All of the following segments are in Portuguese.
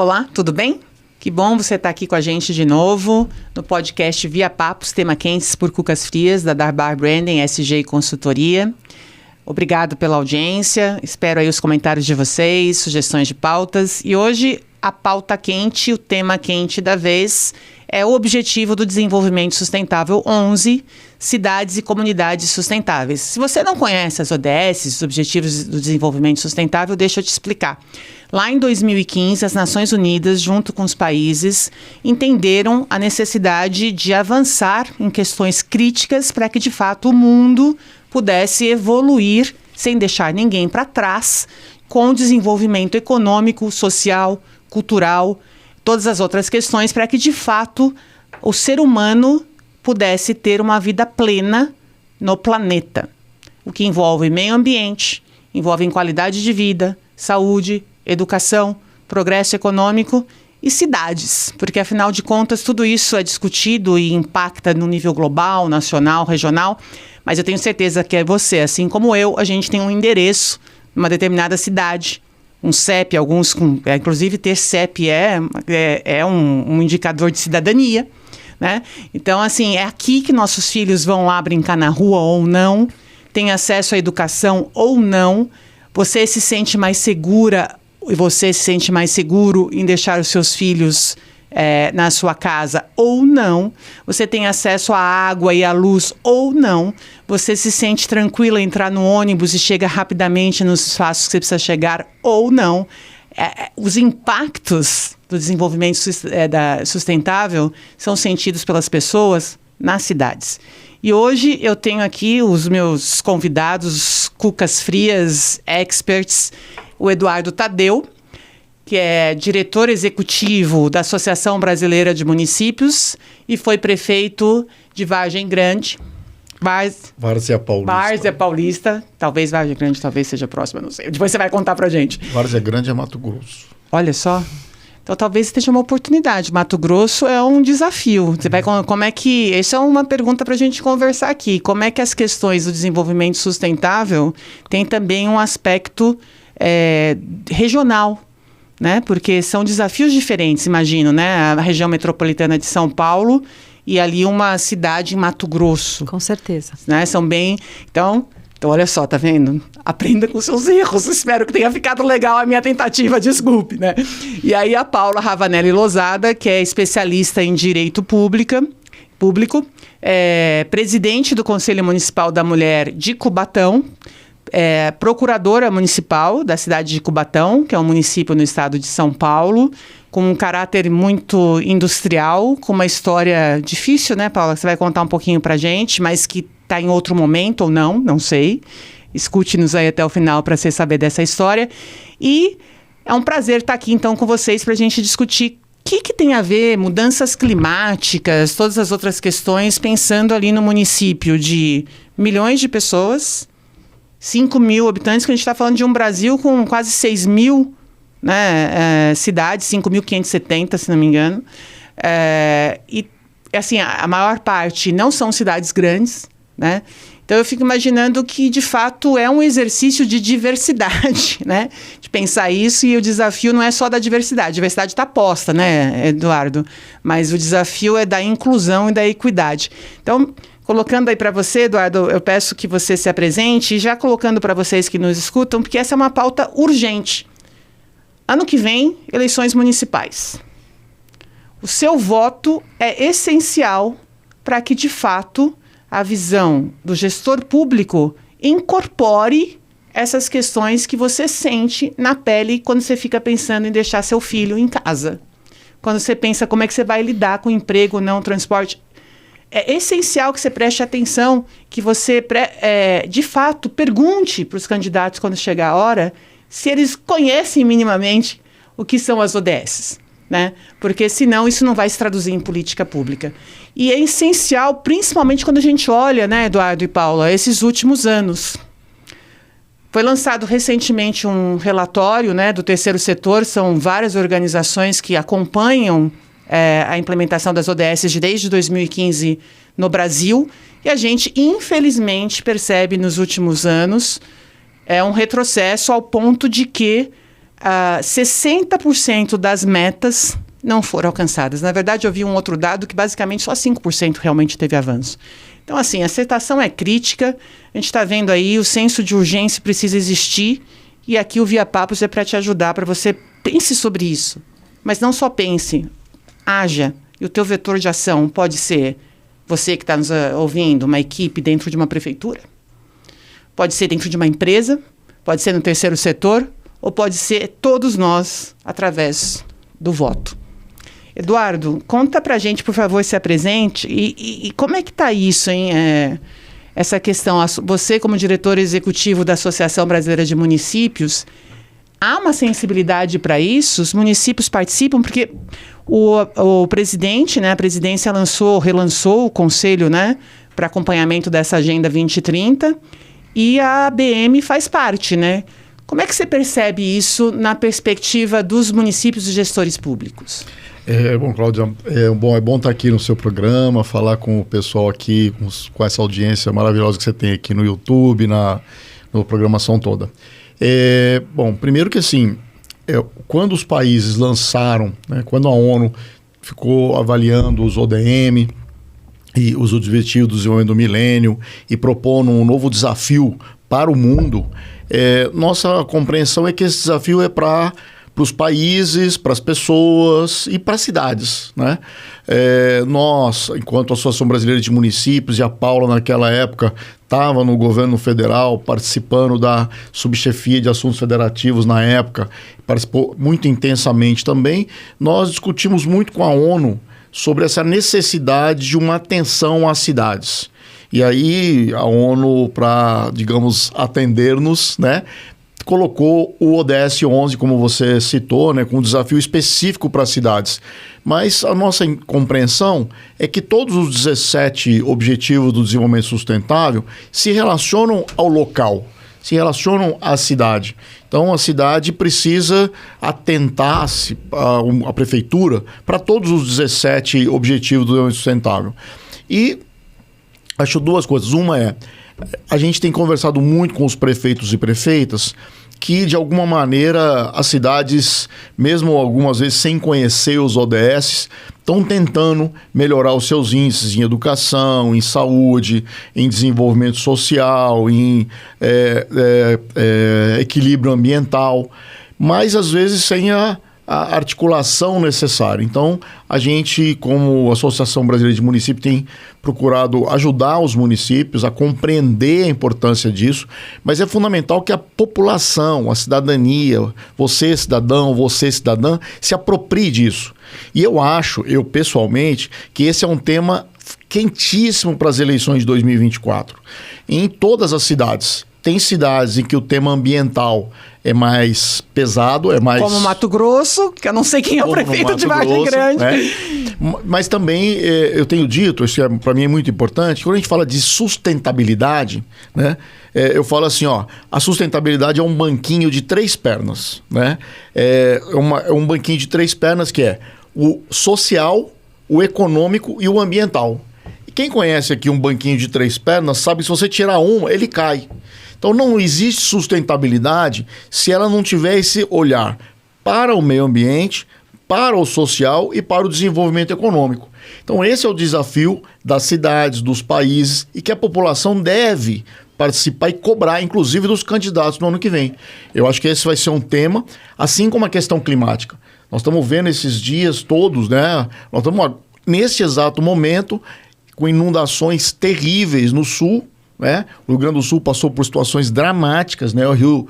Olá, tudo bem? Que bom você estar aqui com a gente de novo no podcast Via Papos, tema quentes por Cucas Frias, da Darbar Branding, SG e Consultoria. Obrigado pela audiência, espero aí os comentários de vocês, sugestões de pautas. E hoje a pauta quente, o tema quente da vez é o Objetivo do Desenvolvimento Sustentável 11, Cidades e Comunidades Sustentáveis. Se você não conhece as ODS, os Objetivos do Desenvolvimento Sustentável, deixa eu te explicar. Lá em 2015, as Nações Unidas, junto com os países, entenderam a necessidade de avançar em questões críticas para que, de fato, o mundo pudesse evoluir sem deixar ninguém para trás com o desenvolvimento econômico, social, cultural, todas as outras questões para que, de fato, o ser humano pudesse ter uma vida plena no planeta. O que envolve meio ambiente, envolve qualidade de vida, saúde, educação, progresso econômico e cidades, porque afinal de contas tudo isso é discutido e impacta no nível global, nacional, regional, mas eu tenho certeza que é você, assim como eu, a gente tem um endereço numa determinada cidade, um CEP, inclusive ter CEP é um indicador de cidadania, né? Então, assim, é aqui que nossos filhos vão lá brincar na rua ou não, têm acesso à educação ou não, você se sente mais segura e você se sente mais seguro em deixar os seus filhos na sua casa ou não, você tem acesso à água e à luz ou não, você se sente tranquila em entrar no ônibus e chega rapidamente nos espaços que você precisa chegar ou não. Os impactos do desenvolvimento sustentável são sentidos pelas pessoas nas cidades. E hoje eu tenho aqui os meus convidados, Cucas Frias, experts, o Eduardo Tadeu, que é diretor executivo da Associação Brasileira de Municípios e foi prefeito de Vargem Grande. Várzea Paulista. Várzea Paulista. Talvez Vargem Grande, talvez seja próxima, não sei. Depois você vai contar pra gente. Várzea Grande é Mato Grosso. Olha só. Então talvez esteja uma oportunidade. Mato Grosso é um desafio. Você vai, como é que... Essa é uma pergunta para a gente conversar aqui. Como é que as questões do desenvolvimento sustentável têm também um aspecto regional, né? Porque são desafios diferentes, imagino, né? A região metropolitana de São Paulo e ali uma cidade em Mato Grosso. Com certeza. Né? São bem... Então, olha só, tá vendo? Aprenda com seus erros. Espero que tenha ficado legal a minha tentativa, desculpe, né? E aí a Paula Ravanelli Lozada, que é especialista em direito público, presidente do Conselho Municipal da Mulher de Cubatão, procuradora municipal da cidade de Cubatão, que é um município no estado de São Paulo, com um caráter muito industrial, com uma história difícil, né, Paula? Você vai contar um pouquinho pra gente, mas que está em outro momento ou não sei. Escute-nos aí até o final para você saber dessa história. E é um prazer estar aqui, então, com vocês para a gente discutir o que tem a ver mudanças climáticas, todas as outras questões, pensando ali no município de milhões de pessoas, 5 mil habitantes, que a gente está falando de um Brasil com quase 6 mil, né, cidades, 5.570, se não me engano. E, assim, a maior parte não são cidades grandes, né? Então eu fico imaginando que de fato é um exercício de diversidade, né? De pensar isso, e o desafio não é só da diversidade. A diversidade está posta, né, Eduardo? Mas o desafio é da inclusão e da equidade. Então, colocando aí para você, Eduardo, eu peço que você se apresente, e já colocando para vocês que nos escutam, porque essa é uma pauta urgente. Ano que vem, eleições municipais. O seu voto é essencial para que, de fato, a visão do gestor público incorpore essas questões que você sente na pele quando você fica pensando em deixar seu filho em casa. Quando você pensa como é que você vai lidar com emprego, não transporte. É essencial que você preste atenção, que você, de fato, pergunte para os candidatos quando chegar a hora se eles conhecem minimamente o que são as ODS. Né? Porque senão isso não vai se traduzir em política pública. E é essencial, principalmente quando a gente olha, né, Eduardo e Paula, esses últimos anos. Foi lançado recentemente um relatório, né, do terceiro setor, são várias organizações que acompanham a implementação das ODS desde 2015 no Brasil, e a gente, infelizmente, percebe nos últimos anos um retrocesso ao ponto de que 60% das metas não foram alcançadas. Na verdade, eu vi um outro dado que basicamente só 5% realmente teve avanço. Então, assim, a situação é crítica, a gente está vendo aí, o senso de urgência precisa existir, e aqui o Via Papos é para te ajudar, para você pense sobre isso. Mas não só pense, haja. E o teu vetor de ação pode ser você que está nos ouvindo, uma equipe dentro de uma prefeitura, pode ser dentro de uma empresa, pode ser no terceiro setor, ou pode ser todos nós através do voto. Eduardo, conta pra gente, por favor, se apresente e como é que está isso, hein? Essa questão, você como diretor executivo da Associação Brasileira de Municípios, há uma sensibilidade para isso? Os municípios participam? Porque o presidente, né, a presidência relançou o conselho, né, para acompanhamento dessa Agenda 2030 e a ABM faz parte, né? Como é que você percebe isso na perspectiva dos municípios e gestores públicos? Bom, Cláudia, é bom estar aqui no seu programa, falar com o pessoal aqui, com essa audiência maravilhosa que você tem aqui no YouTube, na programação toda. Bom, primeiro que assim, quando os países lançaram, né, quando a ONU ficou avaliando os ODM e os Objetivos do Desenvolvimento do Milênio e propondo um novo desafio para o mundo, nossa compreensão é que esse desafio é para os países, para as pessoas e para as cidades, né? Nós, enquanto Associação Brasileira de Municípios, e a Paula naquela época estava no governo federal, participando da subchefia de assuntos federativos na época, participou muito intensamente também, nós discutimos muito com a ONU sobre essa necessidade de uma atenção às cidades. E aí a ONU, para, digamos, atender-nos, né, colocou o ODS 11, como você citou, né, com um desafio específico para as cidades. Mas a nossa compreensão é que todos os 17 Objetivos do Desenvolvimento Sustentável se relacionam ao local, se relacionam à cidade. Então, a cidade precisa atentar-se, a prefeitura, para todos os 17 Objetivos do Desenvolvimento Sustentável. E acho duas coisas. Uma a gente tem conversado muito com os prefeitos e prefeitas que, de alguma maneira, as cidades, mesmo algumas vezes sem conhecer os ODS, estão tentando melhorar os seus índices em educação, em saúde, em desenvolvimento social, em equilíbrio ambiental, mas às vezes sem a articulação necessária. Então, a gente, como Associação Brasileira de Municípios, tem procurado ajudar os municípios a compreender a importância disso, mas é fundamental que a população, a cidadania, você cidadão, você cidadã, se aproprie disso. E eu pessoalmente, que esse é um tema quentíssimo para as eleições de 2024. Em todas as cidades. Tem cidades em que o tema ambiental é mais pesado, é mais... Como Mato Grosso, que eu não sei quem é o prefeito de Vargem Grande. Né? Mas também eu tenho dito, isso para mim é muito importante, quando a gente fala de sustentabilidade, né, eu falo assim, a sustentabilidade é um banquinho de 3 pernas. Né? É um banquinho de 3 pernas que é o social, o econômico e o ambiental. E quem conhece aqui um banquinho de 3 pernas sabe que se você tirar uma, ele cai. Então não existe sustentabilidade se ela não tiver esse olhar para o meio ambiente, para o social e para o desenvolvimento econômico. Então esse é o desafio das cidades, dos países, e que a população deve participar e cobrar, inclusive dos candidatos no ano que vem. Eu acho que esse vai ser um tema, assim como a questão climática. Nós estamos vendo esses dias todos, né? Nós estamos nesse exato momento com inundações terríveis no sul. Né? O Rio Grande do Sul passou por situações dramáticas, né? O Rio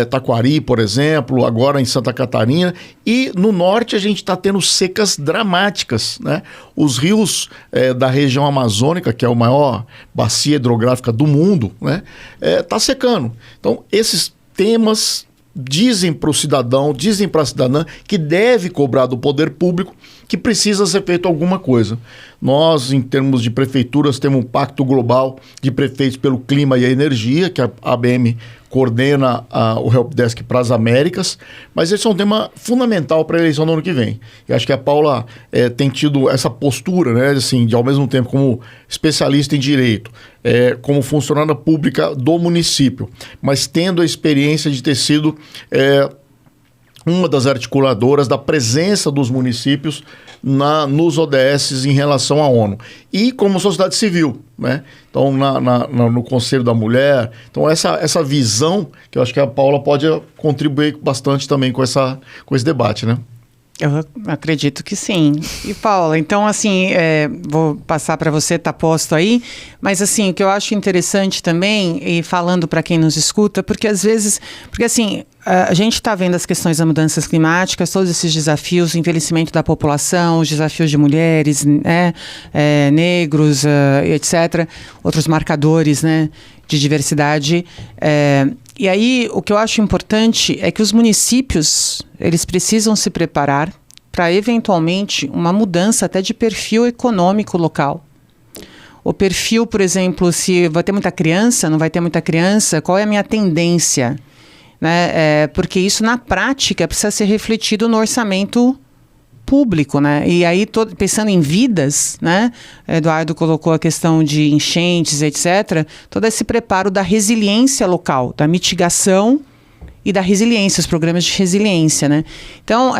Taquari, por exemplo, agora em Santa Catarina, e no norte a gente está tendo secas dramáticas, né? Os rios da região amazônica, que é a maior bacia hidrográfica do mundo, né? Tá secando. Então, esses temas dizem para o cidadão, dizem para a cidadã que deve cobrar do poder público que precisa ser feito alguma coisa. Nós, em termos de prefeituras, temos um pacto global de prefeitos pelo clima e a energia, que a ABM coordena o Helpdesk para as Américas, mas esse é um tema fundamental para a eleição do ano que vem. Eu acho que a Paula tem tido essa postura, né, assim, de ao mesmo tempo como especialista em direito, como funcionária pública do município, mas tendo a experiência de ter sido uma das articuladoras da presença dos municípios nos ODS em relação à ONU. E como sociedade civil, né? Então, no Conselho da Mulher. Então, essa visão, que eu acho que a Paula pode contribuir bastante também com esse debate, né? Eu acredito que sim. E, Paula, então, assim, vou passar para você, tá posto aí, mas, assim, o que eu acho interessante também, e falando para quem nos escuta, porque às vezes, assim, a gente está vendo as questões das mudanças climáticas, todos esses desafios, o envelhecimento da população, os desafios de mulheres, né, negros, etc., outros marcadores, né, de diversidade. E aí, o que eu acho importante é que os municípios, eles precisam se preparar para, eventualmente, uma mudança até de perfil econômico local. O perfil, por exemplo, se vai ter muita criança, não vai ter muita criança, qual é a minha tendência? Né? Porque isso, na prática, precisa ser refletido no orçamento público, né? E aí, pensando em vidas, né? Eduardo colocou a questão de enchentes, etc. Todo esse preparo da resiliência local, da mitigação e da resiliência, os programas de resiliência, né? Então,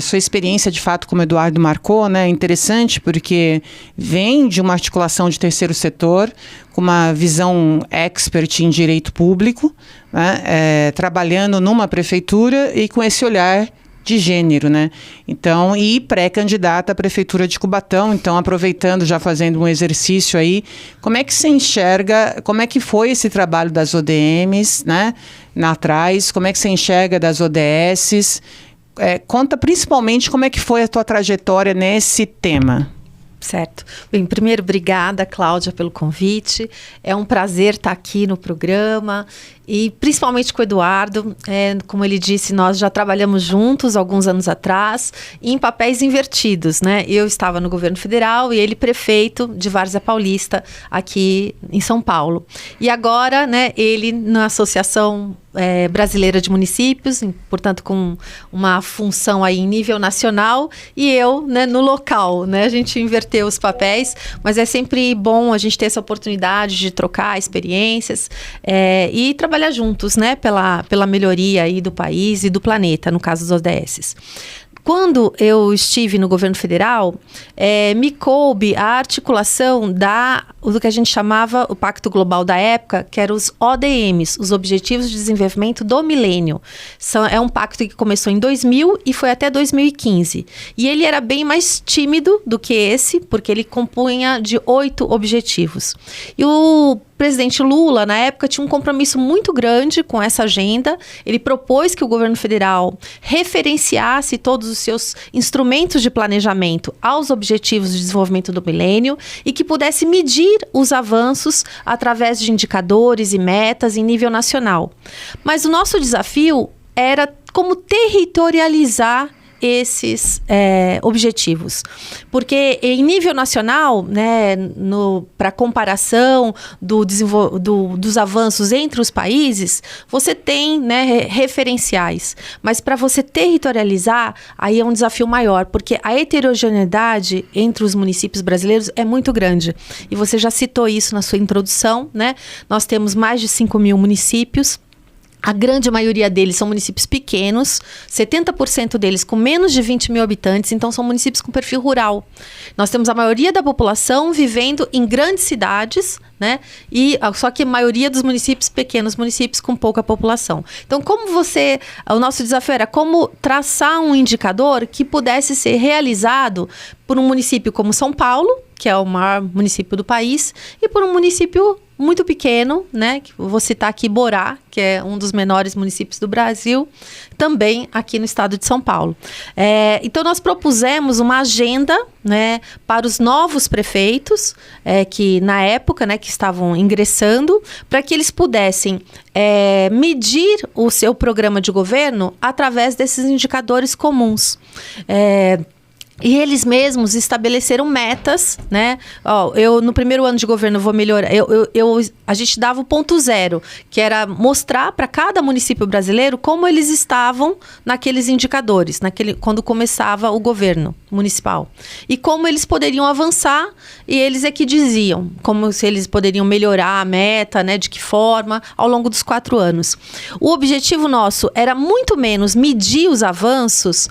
sua experiência, de fato, como o Eduardo marcou, né? É interessante porque vem de uma articulação de terceiro setor, com uma visão expert em direito público, né? Trabalhando numa prefeitura e com esse olhar de gênero, né? Então, e pré-candidata à Prefeitura de Cubatão. Então, aproveitando, já fazendo um exercício aí, como é que você enxerga, como é que foi esse trabalho das ODMs, né? Atrás, como é que você enxerga das ODSs? Conta principalmente como é que foi a tua trajetória nesse tema. Certo. Bem, primeiro, obrigada, Cláudia, pelo convite. É um prazer estar aqui no programa e principalmente com o Eduardo. Como ele disse, nós já trabalhamos juntos alguns anos atrás em papéis invertidos, né? Eu estava no governo federal e ele prefeito de Várzea Paulista aqui em São Paulo. E agora, né, ele na Associação Brasileira de Municípios, portanto com uma função aí em nível nacional, e eu, né, no local, né? A gente inverteu os papéis, mas é sempre bom a gente ter essa oportunidade de trocar experiências e trabalhar juntos, né, pela melhoria aí do país e do planeta, no caso dos ODS. Quando eu estive no governo federal, me coube a articulação do que a gente chamava o Pacto Global da época, que eram os ODMs, os Objetivos de Desenvolvimento do Milênio. É um pacto que começou em 2000 e foi até 2015. E ele era bem mais tímido do que esse, porque ele compunha de 8 objetivos. E o presidente Lula, na época, tinha um compromisso muito grande com essa agenda. Ele propôs que o governo federal referenciasse todos os seus instrumentos de planejamento aos objetivos de desenvolvimento do milênio e que pudesse medir os avanços através de indicadores e metas em nível nacional. Mas o nosso desafio era como territorializar esses objetivos. Porque em nível nacional, né, para comparação dos avanços entre os países, você tem, né, referenciais. Mas para você territorializar, aí é um desafio maior, porque a heterogeneidade entre os municípios brasileiros é muito grande. E você já citou isso na sua introdução, né? Nós temos mais de 5.000 municípios. A grande maioria deles são municípios pequenos, 70% deles com menos de 20 mil habitantes, então são municípios com perfil rural. Nós temos a maioria da população vivendo em grandes cidades, né? Só que a maioria dos municípios, pequenos municípios com pouca população. Então, o nosso desafio era como traçar um indicador que pudesse ser realizado por um município como São Paulo, que é o maior município do país, e por um município muito pequeno, né? Vou citar aqui Borá, que é um dos menores municípios do Brasil, também aqui no estado de São Paulo. Então, nós propusemos uma agenda, né, para os novos prefeitos, que na época, né, que estavam ingressando, para que eles pudessem medir o seu programa de governo através desses indicadores comuns. E eles mesmos estabeleceram metas, né? Eu no primeiro ano de governo vou melhorar. A gente dava o ponto zero, que era mostrar para cada município brasileiro como eles estavam naqueles indicadores, quando começava o governo. municipal. E como eles poderiam avançar, e eles é que diziam como se eles poderiam melhorar a meta, né, de que forma, ao longo dos 4 anos. O objetivo nosso era muito menos medir os avanços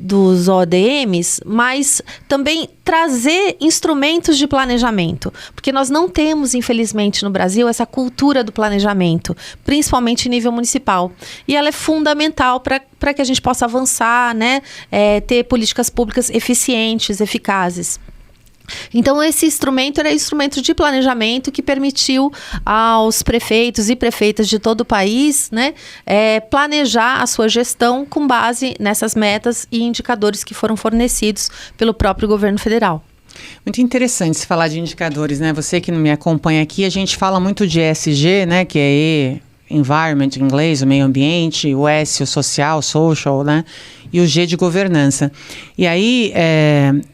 dos ODMs, mas também trazer instrumentos de planejamento, porque nós não temos, infelizmente, no Brasil, essa cultura do planejamento, principalmente em nível municipal. E ela é fundamental para que a gente possa avançar, né? Ter políticas públicas eficientes, eficazes. Então, esse instrumento era instrumento de planejamento que permitiu aos prefeitos e prefeitas de todo o país, né, planejar a sua gestão com base nessas metas e indicadores que foram fornecidos pelo próprio governo federal. Muito interessante se falar de indicadores, né? Você que não me acompanha aqui, a gente fala muito de ESG, né? Que é Environment em inglês, o meio ambiente, o S, o social, né? E o G de governança. E aí,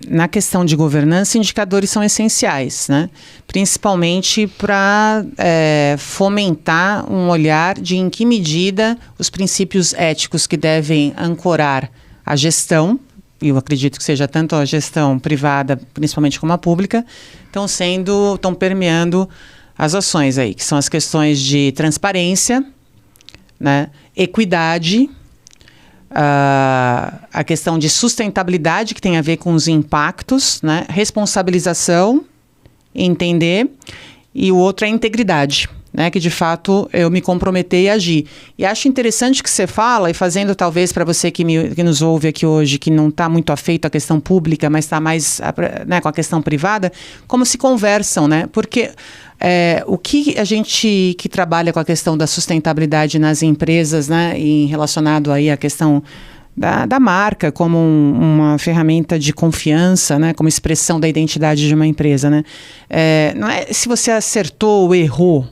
na questão de governança, indicadores são essenciais, né? Principalmente para fomentar um olhar de em que medida os princípios éticos que devem ancorar a gestão, e eu acredito que seja tanto a gestão privada, principalmente como a pública, estão permeando as ações aí, que são as questões de transparência, né, equidade, a questão de sustentabilidade, que tem a ver com os impactos, né, responsabilização, entender, e o outro é a integridade, né, que de fato eu me comprometer e agir. E acho interessante que você fala, e fazendo talvez para você que nos ouve aqui hoje, que não está muito afeito à questão pública, mas está mais né, com a questão privada, como se conversam, né? Porque o que a gente que trabalha com a questão da sustentabilidade nas empresas, né, e relacionado aí à questão da marca como uma ferramenta de confiança, né, como expressão da identidade de uma empresa, né? Não é se você acertou ou errou,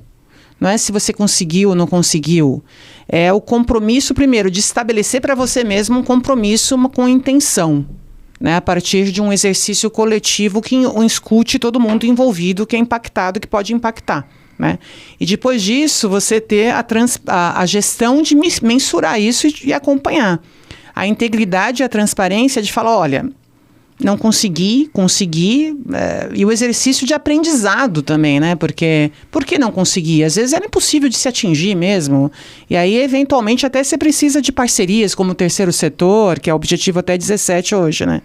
não é se você conseguiu ou não conseguiu. É o compromisso, primeiro, de estabelecer para você mesmo um compromisso com intenção, né, a partir de um exercício coletivo que escute todo mundo envolvido, que é impactado, que pode impactar, né? E depois disso, você ter a gestão de mensurar isso e acompanhar. A integridade e a transparência de falar, olha, não consegui, e o exercício de aprendizado também, né? Porque, por que não consegui? Às vezes era impossível de se atingir mesmo, e aí eventualmente até você precisa de parcerias como o terceiro setor, que é o objetivo até 17 hoje, né?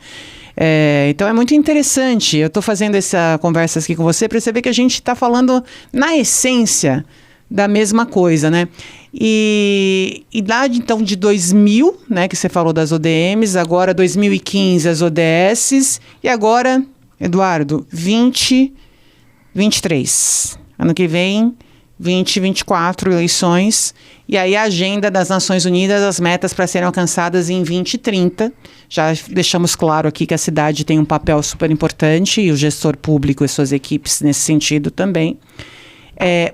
Então é muito interessante, eu estou fazendo essa conversa aqui com você para você ver que a gente está falando na essência da mesma coisa, né? E lá então de 2000, né, que você falou das ODMs, agora 2015 as ODS, e agora, Eduardo, 2023. Ano que vem, 2024 eleições, e aí a agenda das Nações Unidas, as metas para serem alcançadas em 2030. Já deixamos claro aqui que a cidade tem um papel super importante, e o gestor público e suas equipes nesse sentido também.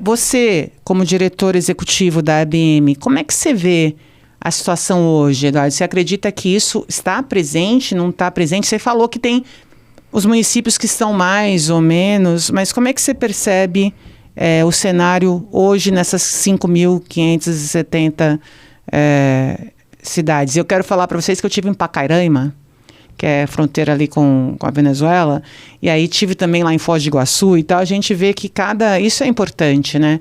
Você, como diretor executivo da ABM, como é que você vê a situação hoje, Eduardo? Você acredita que isso está presente, não está presente? Você falou que tem os municípios que estão mais ou menos, mas como é que você percebe o cenário hoje nessas 5.570 cidades? Eu quero falar para vocês que eu estive em Pacaraima, que é fronteira ali com a Venezuela, e aí tive também lá em Foz do Iguaçu e tal. A gente vê que isso é importante, né?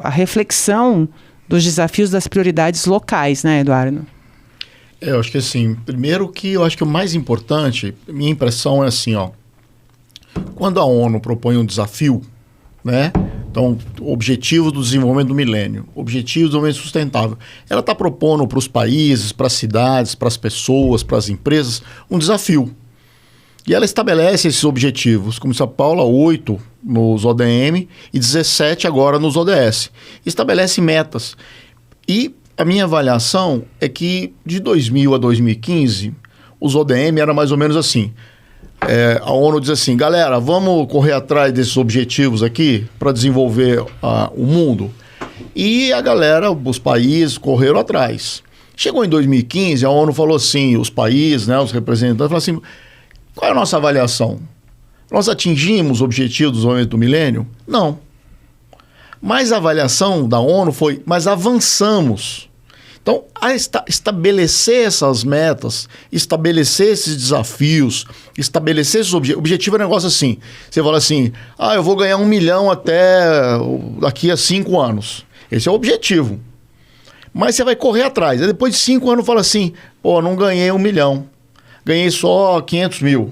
A reflexão dos desafios das prioridades locais, né, Eduardo? Eu acho que assim, primeiro que eu acho que o mais importante, minha impressão é assim, ó, quando a ONU propõe um desafio, né? Então, Objetivos do Desenvolvimento do Milênio, Objetivos do Desenvolvimento Sustentável. Ela está propondo para os países, para as cidades, para as pessoas, para as empresas, um desafio. E ela estabelece esses objetivos, como disse a Paula, 8 nos ODM e 17 agora nos ODS. Estabelece metas. E a minha avaliação é que de 2000 a 2015, os ODM eram mais ou menos assim. A ONU diz assim, galera, vamos correr atrás desses objetivos aqui para desenvolver o mundo. E a galera, os países correram atrás. Chegou em 2015, a ONU falou assim, os países, né, os representantes, falaram assim, qual é a nossa avaliação? Nós atingimos os objetivos do desenvolvimento do milênio? Não. Mas a avaliação da ONU foi, mas avançamos. Então, estabelecer essas metas, estabelecer esses desafios, estabelecer esses objetivos. O objetivo é um negócio assim. Você fala assim, eu vou ganhar 1 milhão até daqui a 5 anos. Esse é o objetivo. Mas você vai correr atrás. Aí depois de 5 anos fala assim, não ganhei 1 milhão. Ganhei só 500 mil.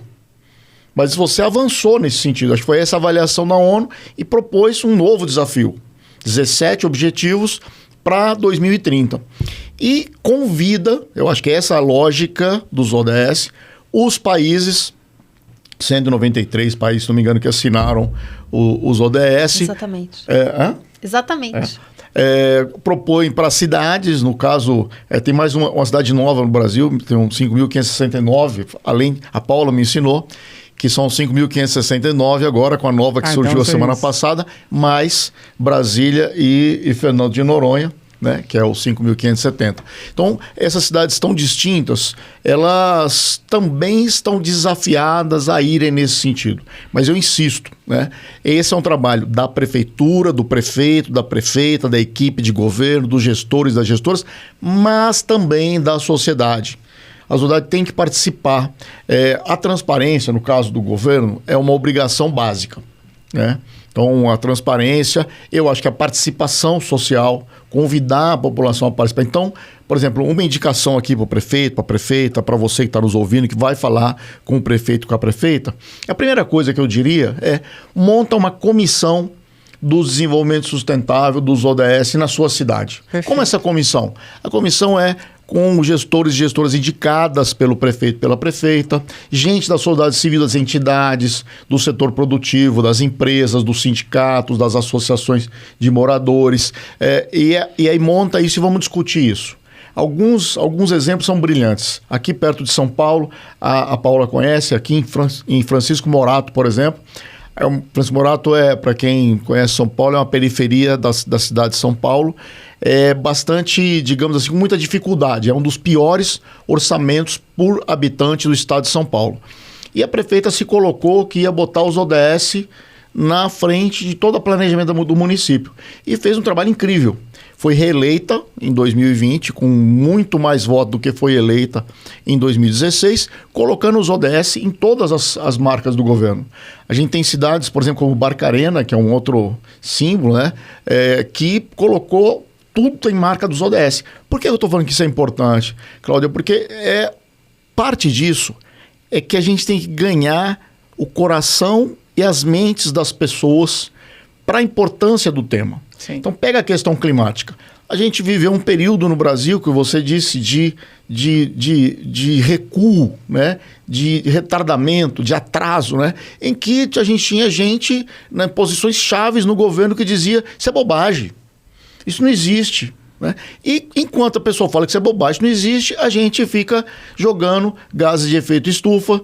Mas você avançou nesse sentido. Acho que foi essa avaliação da ONU e propôs um novo desafio. 17 objetivos para 2030. E convida, eu acho que essa é a lógica dos ODS, os países, 193 países, se não me engano, que assinaram os ODS. Exatamente. Exatamente. Propõe para cidades, no caso, tem mais uma cidade nova no Brasil, tem 5.569, além, a Paula me ensinou, que são 5.569 agora, com a nova que surgiu a semana passada, mais Brasília e Fernando de Noronha, né, que é o 5.570. Então, essas cidades tão distintas, elas também estão desafiadas a irem nesse sentido. Mas eu insisto, né, esse é um trabalho da prefeitura, do prefeito, da prefeita, da equipe de governo, dos gestores, das gestoras, mas também da sociedade. A sociedade tem que participar. A transparência, no caso do governo, é uma obrigação básica, né? Então, a transparência, eu acho que a participação social, convidar a população a participar. Então, por exemplo, uma indicação aqui para o prefeito, para a prefeita, para você que está nos ouvindo, que vai falar com o prefeito, com a prefeita, a primeira coisa que eu diria é monta uma comissão do desenvolvimento sustentável dos ODS na sua cidade. Perfeito. Como é essa comissão? A comissão é com gestores e gestoras indicadas pelo prefeito, pela prefeita, gente da sociedade civil, das entidades, do setor produtivo, das empresas, dos sindicatos, das associações de moradores, e aí monta isso e vamos discutir isso. Alguns exemplos são brilhantes. Aqui perto de São Paulo, a Paula conhece, aqui em Francisco Morato, por exemplo. Francisco Morato para quem conhece São Paulo, é uma periferia da cidade de São Paulo. É bastante, digamos assim, com muita dificuldade. É um dos piores orçamentos por habitante do estado de São Paulo. E a prefeita se colocou que ia botar os ODS na frente de todo o planejamento do município. E fez um trabalho incrível. Foi reeleita em 2020, com muito mais votos do que foi eleita em 2016, colocando os ODS em todas as marcas do governo. A gente tem cidades, por exemplo, como Barcarena, que é um outro símbolo, né, que colocou tudo em marca dos ODS. Por que eu estou falando que isso é importante, Cláudia? Porque parte disso é que a gente tem que ganhar o coração e as mentes das pessoas para a importância do tema. Sim. Então pega a questão climática. A gente viveu um período no Brasil, que você disse, de recuo, né? De retardamento, de atraso, né? Em que a gente tinha gente em posições chaves no governo que dizia isso é bobagem, isso não existe. Né? E enquanto a pessoa fala que isso é bobagem, não existe, a gente fica jogando gases de efeito estufa,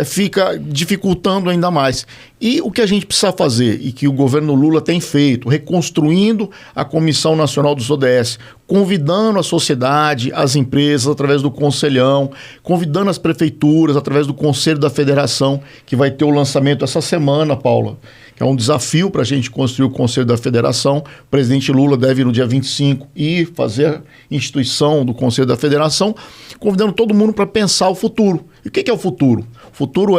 fica dificultando ainda mais. E o que a gente precisa fazer, e que o governo Lula tem feito, reconstruindo a Comissão Nacional dos ODS, convidando a sociedade, as empresas através do Conselhão, convidando as prefeituras através do Conselho da Federação, que vai ter o lançamento essa semana, Paula, que é um desafio para a gente construir o Conselho da Federação. O presidente Lula deve ir no dia 25 e fazer a instituição do Conselho da Federação, convidando todo mundo para pensar o futuro. E o que é o futuro? O futuro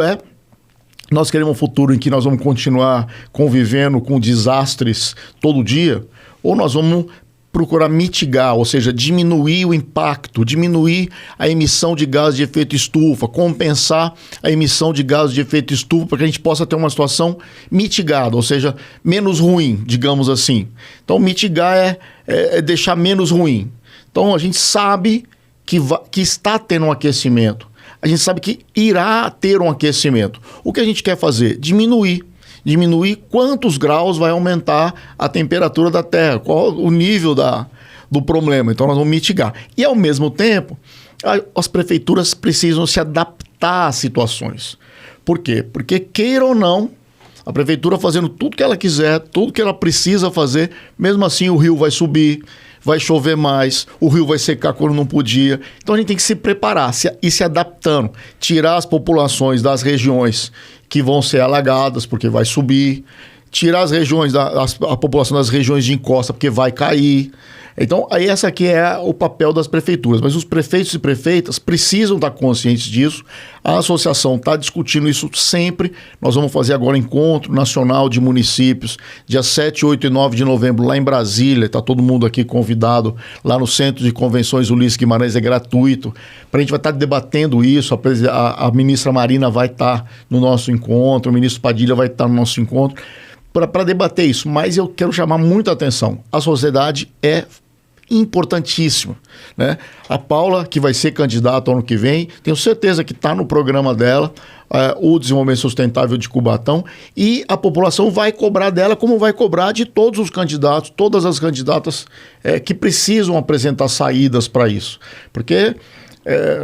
nós queremos um futuro em que nós vamos continuar convivendo com desastres todo dia, ou nós vamos procurar mitigar, ou seja, diminuir o impacto, diminuir a emissão de gases de efeito estufa, compensar a emissão de gases de efeito estufa para que a gente possa ter uma situação mitigada, ou seja, menos ruim, digamos assim. Então, mitigar é deixar menos ruim. Então, a gente sabe que está tendo um aquecimento. A gente sabe que irá ter um aquecimento. O que a gente quer fazer? Diminuir quantos graus vai aumentar a temperatura da Terra, qual o nível do problema. Então nós vamos mitigar. E ao mesmo tempo, as prefeituras precisam se adaptar às situações. Por quê? Porque queira ou não, a prefeitura fazendo tudo que ela quiser, tudo que ela precisa fazer, mesmo assim o rio vai subir, vai chover mais, o rio vai secar quando não podia. Então a gente tem que se preparar e se adaptando, tirar as populações das regiões que vão ser alagadas, porque vai subir, tirar as regiões, a população das regiões de encosta, porque vai cair, Então, aí essa aqui é o papel das prefeituras, mas os prefeitos e prefeitas precisam estar conscientes disso. A associação está discutindo isso sempre. Nós vamos fazer agora encontro nacional de municípios, dia 7, 8 e 9 de novembro, lá em Brasília. Está todo mundo aqui convidado, lá no Centro de Convenções Ulisses Guimarães, é gratuito. A gente vai estar debatendo isso, a ministra Marina vai estar no nosso encontro, o ministro Padilha vai estar no nosso encontro, para debater isso. Mas eu quero chamar muita atenção. A sociedade é importantíssimo, né? A Paula, que vai ser candidata ano que vem, tenho certeza que está no programa dela, o desenvolvimento sustentável de Cubatão, e a população vai cobrar dela, como vai cobrar de todos os candidatos, todas as candidatas que precisam apresentar saídas para isso, porque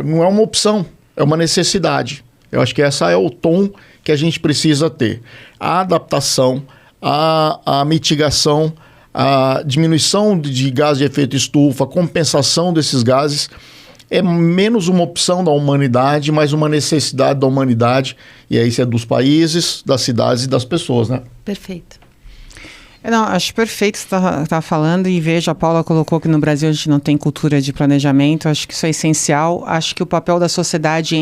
não é uma opção, é uma necessidade. Eu acho que esse é o tom que a gente precisa ter. A adaptação, a mitigação, a diminuição de gás de efeito estufa, a compensação desses gases é menos uma opção da humanidade, mas uma necessidade da humanidade, e aí isso é dos países, das cidades e das pessoas, né? Perfeito. Não, acho perfeito o que você está falando, e veja, a Paula colocou que no Brasil a gente não tem cultura de planejamento, acho que isso é essencial, acho que o papel da sociedade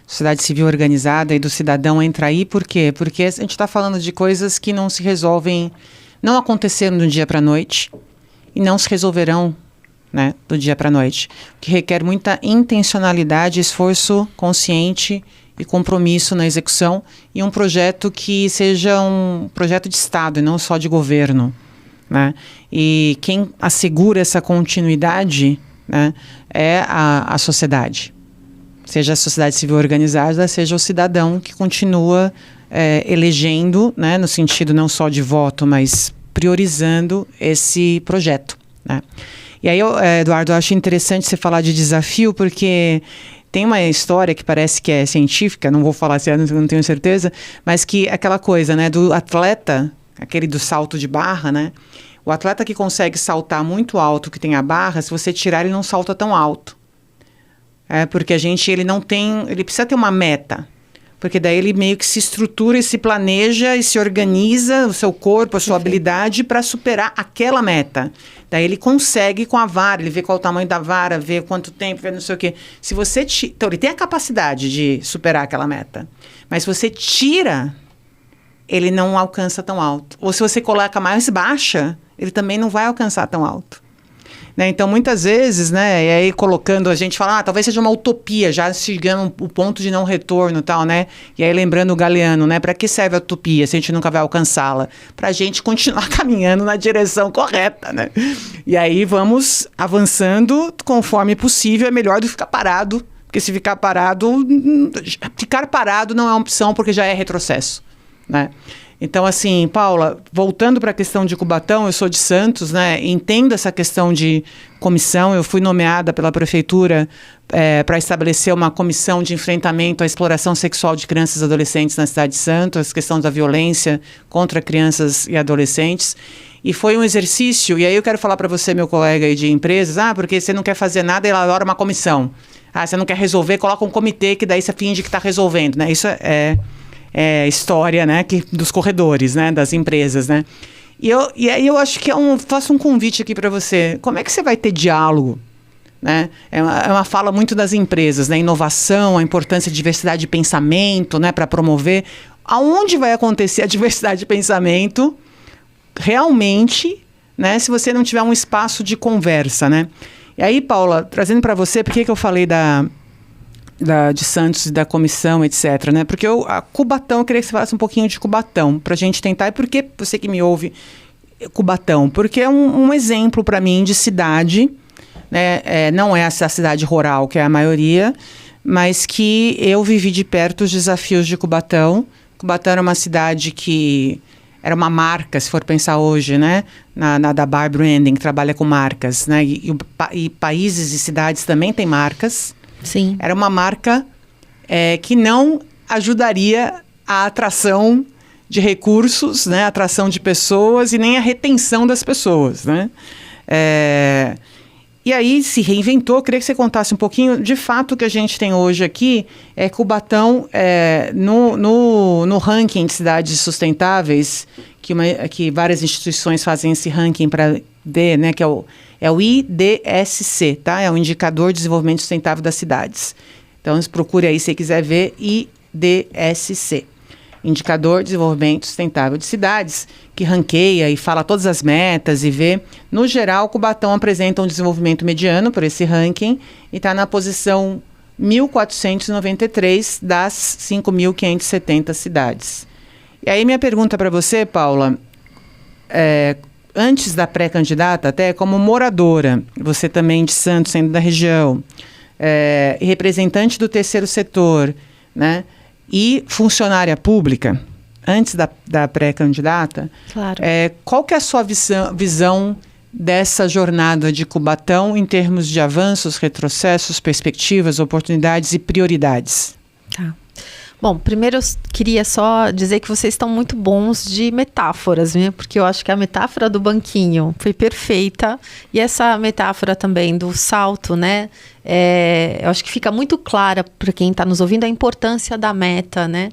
sociedade civil organizada e do cidadão entra aí, por quê? Porque a gente está falando de coisas que não se resolvem, não aconteceram do dia para a noite e não se resolverão, né, do dia para a noite, que requer muita intencionalidade, esforço consciente e compromisso na execução, e um projeto que seja um projeto de Estado e não só de governo, né? E quem assegura essa continuidade, né, é a sociedade, seja a sociedade civil organizada, seja o cidadão que continua elegendo, né, no sentido não só de voto, mas priorizando esse projeto, né? E aí, Eduardo, eu acho interessante você falar de desafio, porque tem uma história que parece que é científica, não vou falar se é, não tenho certeza, mas que aquela coisa, né, do atleta, aquele do salto de barra, né? O atleta que consegue saltar muito alto, que tem a barra, se você tirar, ele não salta tão alto. Porque ele precisa ter uma meta. Porque daí ele meio que se estrutura e se planeja e se organiza o seu corpo, a sua habilidade para superar aquela meta. Daí ele consegue com a vara, ele vê qual o tamanho da vara, vê quanto tempo, vê não sei o quê. Então ele tem a capacidade de superar aquela meta. Mas se você tira, ele não alcança tão alto. Ou se você coloca mais baixa, ele também não vai alcançar tão alto. Né? Então, muitas vezes, né, e aí colocando, a gente fala, talvez seja uma utopia, já chegando o ponto de não retorno e tal, né? E aí lembrando o Galeano, né? Para que serve a utopia se a gente nunca vai alcançá-la? Para a gente continuar caminhando na direção correta, né? E aí vamos avançando conforme possível, é melhor do que ficar parado, porque se ficar parado não é uma opção, porque já é retrocesso, né? Então, assim, Paula, voltando para a questão de Cubatão, eu sou de Santos, né? Entendo essa questão de comissão. Eu fui nomeada pela prefeitura para estabelecer uma comissão de enfrentamento à exploração sexual de crianças e adolescentes na cidade de Santos, a questão da violência contra crianças e adolescentes. E foi um exercício, e aí eu quero falar para você, meu colega aí de empresas, porque você não quer fazer nada e elabora uma comissão. Você não quer resolver, coloca um comitê que daí você finge que está resolvendo, né? Isso é história, né, dos corredores, né, das empresas, né? E aí eu acho que faço um convite aqui para você. Como é que você vai ter diálogo, né? É uma fala muito das empresas, né? Inovação, a importância de diversidade de pensamento, né, para promover. Aonde vai acontecer a diversidade de pensamento realmente, né, se você não tiver um espaço de conversa, né? E aí, Paula, trazendo para você, por que eu falei de Santos e da comissão, etc, né? Porque a Cubatão, eu queria que você falasse um pouquinho de Cubatão, para a gente tentar. E por que você que me ouve, Cubatão? Porque é um exemplo para mim de cidade, né? Não é essa cidade rural, que é a maioria, mas que eu vivi de perto os desafios de Cubatão. Cubatão era uma cidade que era uma marca, se for pensar hoje, né? Na Bar Branding, que trabalha com marcas, né? E países e cidades também têm marcas. Sim. Era uma marca que não ajudaria a atração de recursos, né? A atração de pessoas e nem a retenção das pessoas, né? E aí se reinventou. Eu queria que você contasse um pouquinho. De fato, o que a gente tem hoje aqui é Cubatão no ranking de cidades sustentáveis, que várias instituições fazem esse ranking para D, né, que é o IDSC, tá? É o Indicador de Desenvolvimento Sustentável das Cidades. Então, procure aí, se quiser ver, IDSC. Indicador de Desenvolvimento Sustentável de Cidades, que ranqueia e fala todas as metas e vê. No geral, Cubatão apresenta um desenvolvimento mediano por esse ranking e está na posição 1493 das 5.570 cidades. E aí minha pergunta para você, Paula, antes da pré-candidata, até como moradora, você também de Santos, sendo da região, representante do terceiro setor, né? E funcionária pública, antes da pré-candidata, claro. Qual que é a sua visão dessa jornada de Cubatão em termos de avanços, retrocessos, perspectivas, oportunidades e prioridades? Tá. Bom, primeiro eu queria só dizer que vocês estão muito bons de metáforas, né? Porque eu acho que a metáfora do banquinho foi perfeita e essa metáfora também do salto, né? Eu acho que fica muito clara para quem está nos ouvindo a importância da meta, né?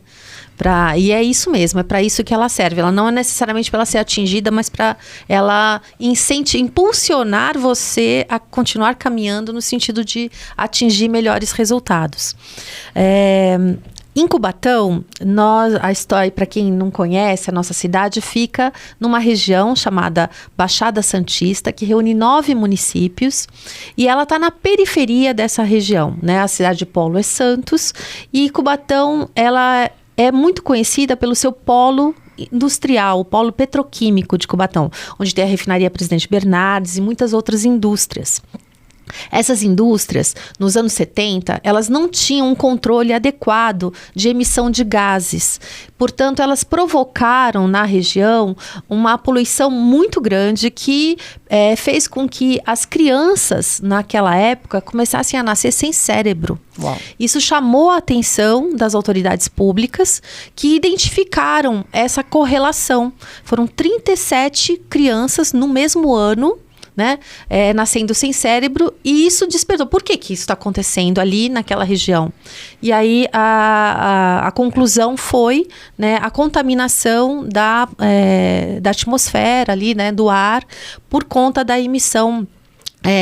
E é isso mesmo, é para isso que ela serve. Ela não é necessariamente para ela ser atingida, mas para ela impulsionar você a continuar caminhando no sentido de atingir melhores resultados. Em Cubatão, a história, para quem não conhece, a nossa cidade fica numa região chamada Baixada Santista, que reúne 9 municípios, e ela está na periferia dessa região, né? A cidade de polo é Santos, e Cubatão, ela é muito conhecida pelo seu polo industrial, o polo petroquímico de Cubatão, onde tem a refinaria Presidente Bernardes e muitas outras indústrias. Essas indústrias, nos anos 70, elas não tinham um controle adequado de emissão de gases. Portanto, elas provocaram na região uma poluição muito grande que fez com que as crianças, naquela época, começassem a nascer sem cérebro. Uau. Isso chamou a atenção das autoridades públicas que identificaram essa correlação. Foram 37 crianças no mesmo ano, né, nascendo sem cérebro, e isso despertou. Por que isso está acontecendo ali naquela região? E aí a conclusão foi, né, a contaminação da atmosfera ali, né, do ar, por conta da emissão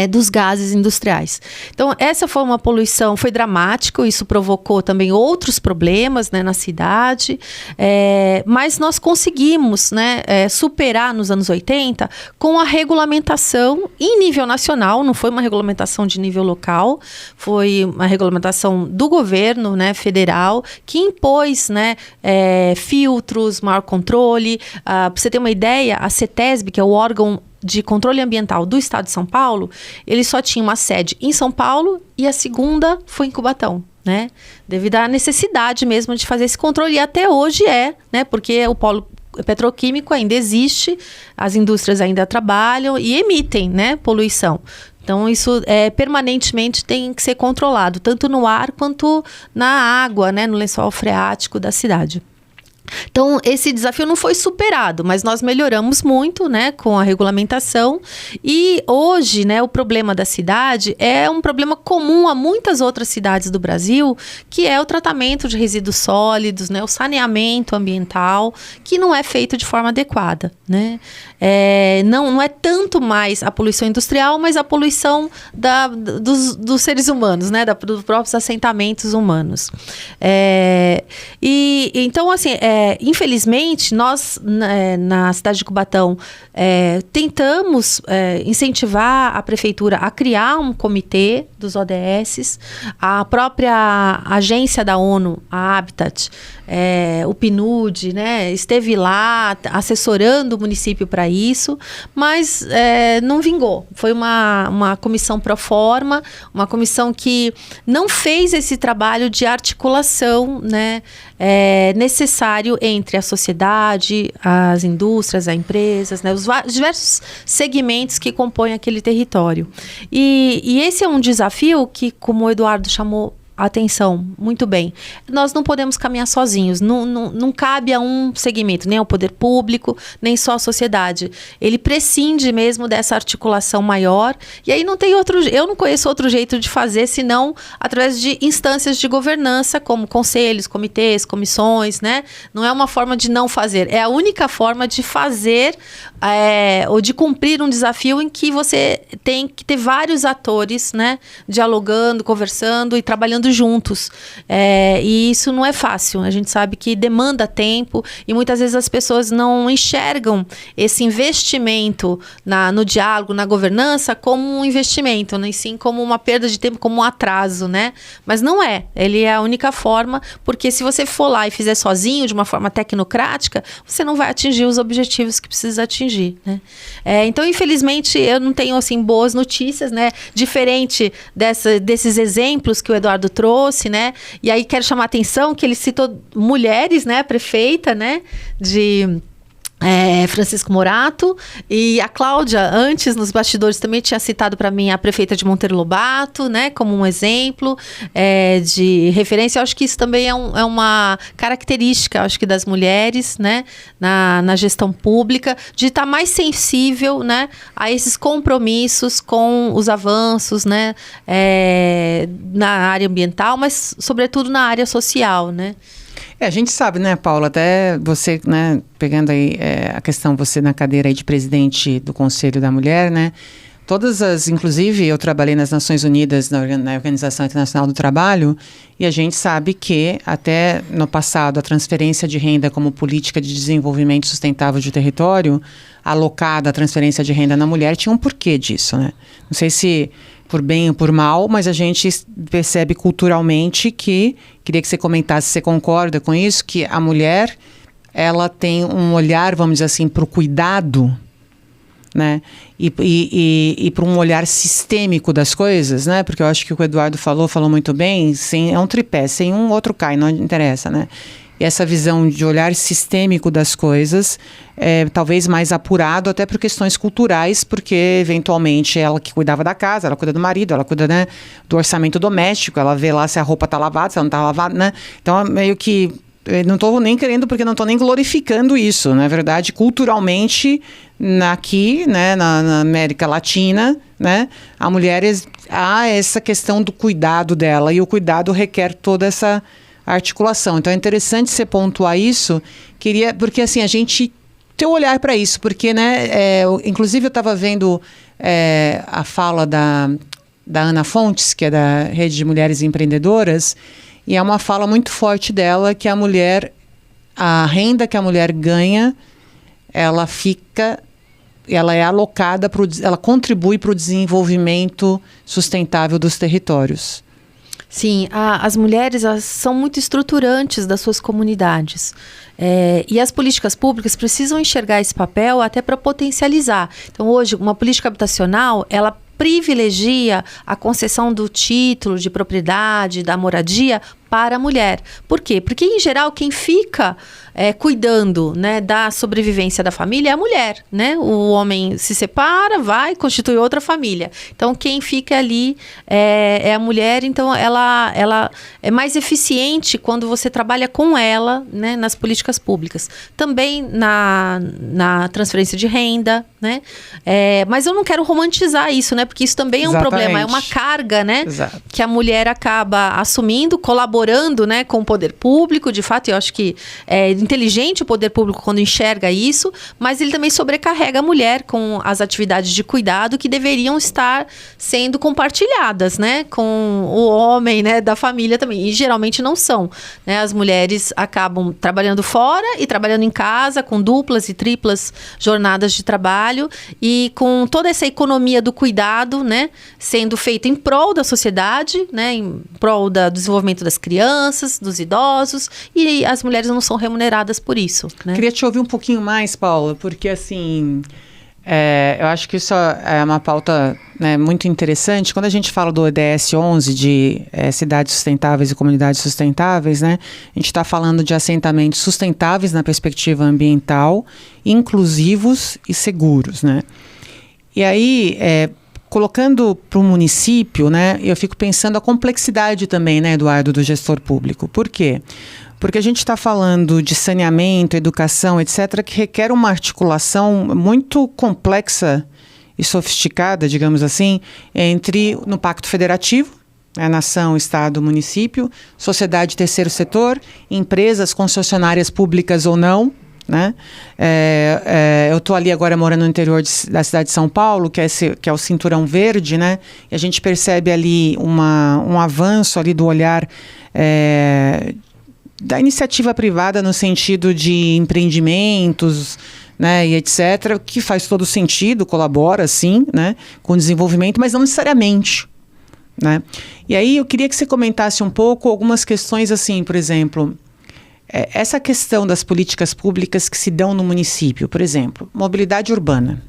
dos gases industriais. Então, essa foi uma poluição, foi dramático, isso provocou também outros problemas, né, na cidade, mas nós conseguimos, né, superar nos anos 80 com a regulamentação em nível nacional, não foi uma regulamentação de nível local, foi uma regulamentação do governo, né, federal, que impôs, né, filtros, maior controle. Para você ter uma ideia, a CETESB, que é o órgão de controle ambiental do estado de São Paulo, ele só tinha uma sede em São Paulo e a segunda foi em Cubatão, né? Devido à necessidade mesmo de fazer esse controle, e até hoje né? Porque o polo petroquímico ainda existe, as indústrias ainda trabalham e emitem, né, poluição. Então, isso permanentemente tem que ser controlado, tanto no ar quanto na água, né, no lençol freático da cidade. Então, esse desafio não foi superado, mas nós melhoramos muito, né, com a regulamentação. E hoje, né, o problema da cidade é um problema comum a muitas outras cidades do Brasil, que é o tratamento de resíduos sólidos, né, o saneamento ambiental, que não é feito de forma adequada, né? Não é tanto mais a poluição industrial, mas a poluição dos seres humanos, né, dos próprios assentamentos humanos. Então, assim, infelizmente, nós, na cidade de Cubatão, tentamos incentivar a prefeitura a criar um comitê dos ODS, a própria agência da ONU, a Habitat, o PNUD, né, esteve lá assessorando o município para isso, mas não vingou. Foi uma comissão pro forma, uma comissão que não fez esse trabalho de articulação, né, necessário entre a sociedade, as indústrias, as empresas, né, os diversos segmentos que compõem aquele território. E esse é um desafio que, como o Eduardo chamou atenção, muito bem. Nós não podemos caminhar sozinhos, não cabe a um segmento, nem ao poder público, nem só à sociedade. Ele prescinde mesmo dessa articulação maior, e aí eu não conheço outro jeito de fazer, senão através de instâncias de governança, como conselhos, comitês, comissões, né? Não é uma forma de não fazer, é a única forma de fazer ou de cumprir um desafio em que você tem que ter vários atores, né? Dialogando, conversando e trabalhando juntos. E isso não é fácil. A gente sabe que demanda tempo e muitas vezes as pessoas não enxergam esse investimento no diálogo, na governança, como um investimento, né? E sim como uma perda de tempo, como um atraso, né? Mas não é. Ele é a única forma, porque se você for lá e fizer sozinho, de uma forma tecnocrática, você não vai atingir os objetivos que precisa atingir, né? Então, infelizmente, eu não tenho, assim, boas notícias, né? Diferente desses exemplos que o Eduardo trouxe, né? E aí quero chamar a atenção que ele citou mulheres, né? Prefeita, né? De Francisco Morato, e a Cláudia, antes, nos bastidores, também tinha citado para mim a prefeita de Monteiro Lobato, né? Como um exemplo de referência. Eu acho que isso também é uma característica, acho que das mulheres, né? Na gestão pública, de estar mais sensível, né? A esses compromissos com os avanços, né? Na área ambiental, mas sobretudo na área social, né? A gente sabe, né, Paula, até você, né, pegando aí a questão, você na cadeira aí de presidente do Conselho da Mulher, né, inclusive eu trabalhei nas Nações Unidas, na Organização Internacional do Trabalho, e a gente sabe que até no passado a transferência de renda como política de desenvolvimento sustentável de território, alocada a transferência de renda na mulher, tinha um porquê disso, né? Não sei se por bem ou por mal, mas a gente percebe culturalmente que, queria que você comentasse, se você concorda com isso, que a mulher, ela tem um olhar, vamos dizer assim, para o cuidado, né? E para um olhar sistêmico das coisas, né? Porque eu acho que o Eduardo falou muito bem, é um tripé, sem um outro cai, não interessa, né? E essa visão de olhar sistêmico das coisas, talvez mais apurado até por questões culturais, porque eventualmente ela que cuidava da casa, ela cuida do marido, ela cuida, né, do orçamento doméstico, ela vê lá se a roupa está lavada, se ela não está lavada, né? Então, meio que, não estou nem querendo, porque não estou nem glorificando isso. Na verdade, culturalmente, aqui, né, na América Latina, né, a mulher há essa questão do cuidado dela, e o cuidado requer toda essa articulação. Então é interessante você pontuar isso, porque assim, a gente tem um olhar para isso, porque, né, inclusive eu estava vendo a fala da Ana Fontes, que é da Rede de Mulheres Empreendedoras, e é uma fala muito forte dela, que a renda que a mulher ganha, ela é alocada, ela contribui para o desenvolvimento sustentável dos territórios. Sim, as mulheres, elas são muito estruturantes das suas comunidades. E as políticas públicas precisam enxergar esse papel até para potencializar. Então, hoje, uma política habitacional, ela privilegia a concessão do título de propriedade, da moradia, para a mulher. Por quê? Porque, em geral, quem fica cuidando, né, da sobrevivência da família é a mulher, né? O homem se separa, vai, constitui outra família. Então, quem fica ali é a mulher. Então, ela é mais eficiente quando você trabalha com ela, né, nas políticas públicas. Também na transferência de renda, né? Mas eu não quero romantizar isso, né? Porque isso também é um problema, é uma carga, né? Exato. Que a mulher acaba assumindo, colaborando, né, com o poder público. De fato, eu acho que é inteligente o poder público quando enxerga isso, mas ele também sobrecarrega a mulher com as atividades de cuidado que deveriam estar sendo compartilhadas, né, com o homem, né, da família também. E geralmente não são, né? As mulheres acabam trabalhando fora e trabalhando em casa, com duplas e triplas jornadas de trabalho, e com toda essa economia do cuidado, né, sendo feita em prol da sociedade, né, em prol do desenvolvimento das crianças, dos idosos, e as mulheres não são remuneradas por isso, né? Queria te ouvir um pouquinho mais, Paula, porque assim, eu acho que isso é uma pauta, né, muito interessante. Quando a gente fala do ODS 11, de cidades sustentáveis e comunidades sustentáveis, né, a gente está falando de assentamentos sustentáveis na perspectiva ambiental, inclusivos e seguros, né? E aí, colocando para o município, né, eu fico pensando a complexidade também, né, Eduardo, do gestor público. Por quê? Porque a gente está falando de saneamento, educação, etc., que requer uma articulação muito complexa e sofisticada, digamos assim, no Pacto Federativo, a nação, Estado, município, sociedade, terceiro setor, empresas, concessionárias públicas ou não, né? Eu estou ali agora morando no interior da cidade de São Paulo, que é o Cinturão Verde, né? E a gente percebe ali um avanço ali do olhar da iniciativa privada no sentido de empreendimentos, né, e etc., que faz todo sentido, colabora, sim, né, com o desenvolvimento, mas não necessariamente, né? E aí eu queria que você comentasse um pouco algumas questões assim, por exemplo, essa questão das políticas públicas que se dão no município, por exemplo, mobilidade urbana,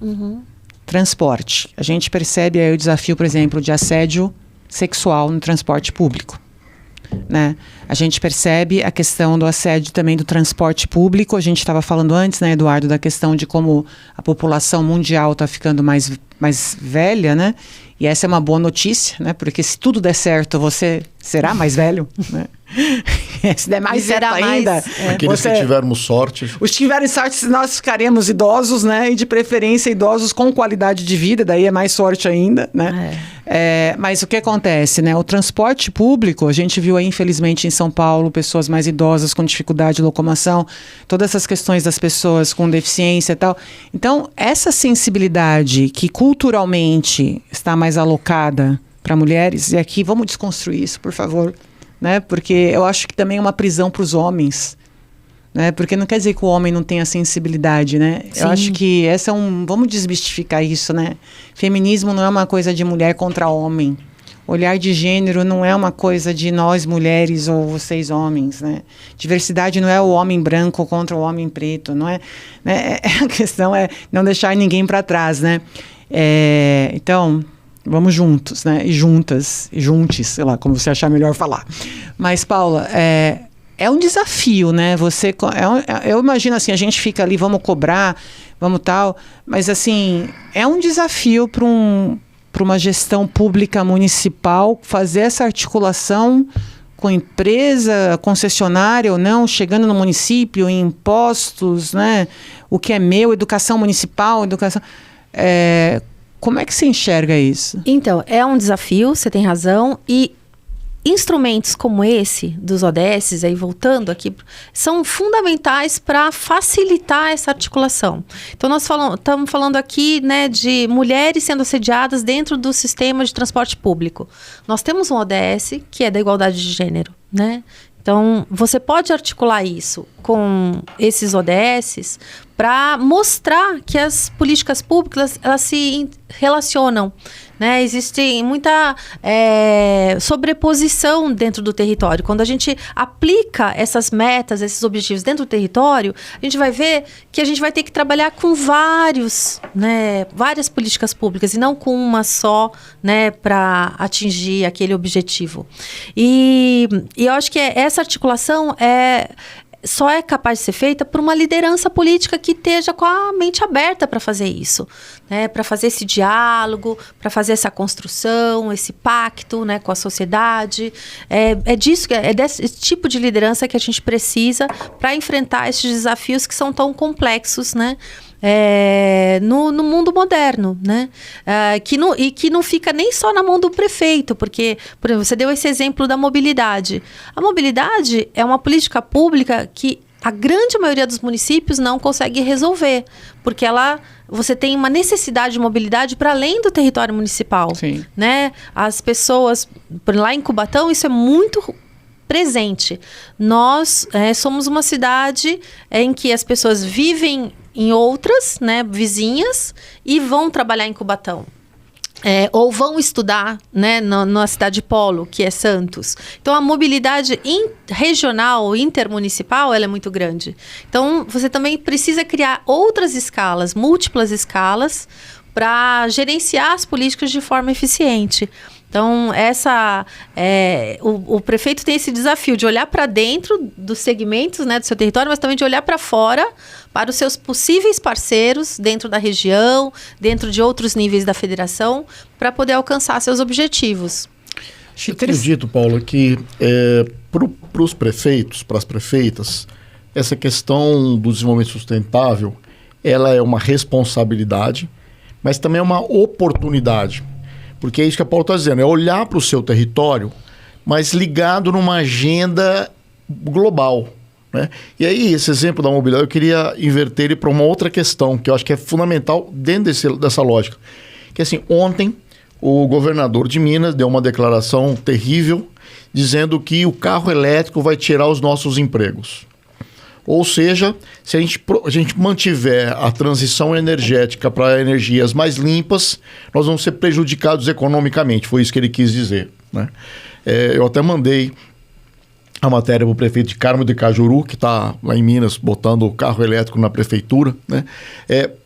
transporte. A gente percebe aí o desafio, por exemplo, de assédio sexual no transporte público, né? A gente percebe a questão do assédio também do transporte público. A gente estava falando antes, né, Eduardo, da questão de como a população mundial está ficando mais velha, né? E essa é uma boa notícia, né? Porque se tudo der certo, você será mais velho, né? Se der mais certo ainda... Aqueles que tivermos sorte. Os que tiverem sorte, nós ficaremos idosos, né? E de preferência idosos com qualidade de vida, daí é mais sorte ainda, né? Mas o que acontece, né? O transporte público, a gente viu aí, infelizmente, em São Paulo, pessoas mais idosas com dificuldade de locomoção, todas essas questões das pessoas com deficiência e tal. Então, essa sensibilidade que culturalmente está mais alocada para mulheres, e aqui vamos desconstruir isso, por favor, né? Porque eu acho que também é uma prisão para os homens, né? Porque não quer dizer que o homem não tenha sensibilidade, né? Sim. Eu acho que vamos desmistificar isso, né? Feminismo não é uma coisa de mulher contra homem. Olhar de gênero não é uma coisa de nós mulheres ou vocês homens, né? Diversidade não é o homem branco contra o homem preto, não é? Né? A questão é não deixar ninguém para trás, né? Então, vamos juntos, né? E juntas, e juntes, sei lá, como você achar melhor falar. Mas, Paula, é um desafio, né? Eu imagino assim, a gente fica ali, vamos cobrar, vamos tal, mas assim, é um desafio para uma gestão pública municipal fazer essa articulação com empresa, concessionária ou não, chegando no município, em impostos, né? O que é meu, educação municipal, educação... Como é que você enxerga isso? Então, é um desafio, você tem razão, e instrumentos como esse, dos ODS, aí voltando aqui, são fundamentais para facilitar essa articulação. Então, nós estamos falando aqui, né, de mulheres sendo assediadas dentro do sistema de transporte público. Nós temos um ODS, que é da igualdade de gênero, né? Então, você pode articular isso com esses ODSs para mostrar que as políticas públicas, elas se relacionam, né? Existe muita sobreposição dentro do território. Quando a gente aplica essas metas, esses objetivos dentro do território, a gente vai ver que a gente vai ter que trabalhar com várias políticas públicas e não com uma só, né, para atingir aquele objetivo. E eu acho que essa articulação só é capaz de ser feita por uma liderança política que esteja com a mente aberta para fazer isso, né? Para fazer esse diálogo, para fazer essa construção, esse pacto, né, com a sociedade. É desse tipo de liderança que a gente precisa para enfrentar esses desafios que são tão complexos, né? No mundo moderno, né? Que não fica nem só na mão do prefeito, porque, por exemplo, você deu esse exemplo da mobilidade. A mobilidade é uma política pública que a grande maioria dos municípios não consegue resolver, porque você tem uma necessidade de mobilidade para além do território municipal. Sim. Né? As pessoas, lá em Cubatão, isso é muito presente. Nós somos uma cidade em que as pessoas vivem em outras, né, vizinhas, e vão trabalhar em Cubatão. Ou vão estudar, né, na cidade polo, que é Santos. Então, a mobilidade regional, intermunicipal, ela é muito grande. Então, você também precisa criar outras escalas, múltiplas escalas, para gerenciar as políticas de forma eficiente. Então, o prefeito tem esse desafio de olhar para dentro dos segmentos, né, do seu território, mas também de olhar para fora, para os seus possíveis parceiros dentro da região, dentro de outros níveis da federação, para poder alcançar seus objetivos. Eu acredito, Paula, que para os prefeitos, para as prefeitas, essa questão do desenvolvimento sustentável, ela é uma responsabilidade, mas também é uma oportunidade. Porque é isso que a Paula está dizendo, é olhar para o seu território, mas ligado numa agenda global, né? E aí, esse exemplo da mobilidade, eu queria inverter ele para uma outra questão, que eu acho que é fundamental dentro dessa lógica. Que assim, ontem, o governador de Minas deu uma declaração terrível, dizendo que o carro elétrico vai tirar os nossos empregos. Ou seja, se a gente mantiver a transição energética para energias mais limpas, nós vamos ser prejudicados economicamente. Foi isso que ele quis dizer, né? Eu até mandei a matéria para o prefeito de Carmo de Cajuru, que está lá em Minas, botando o carro elétrico na prefeitura, né?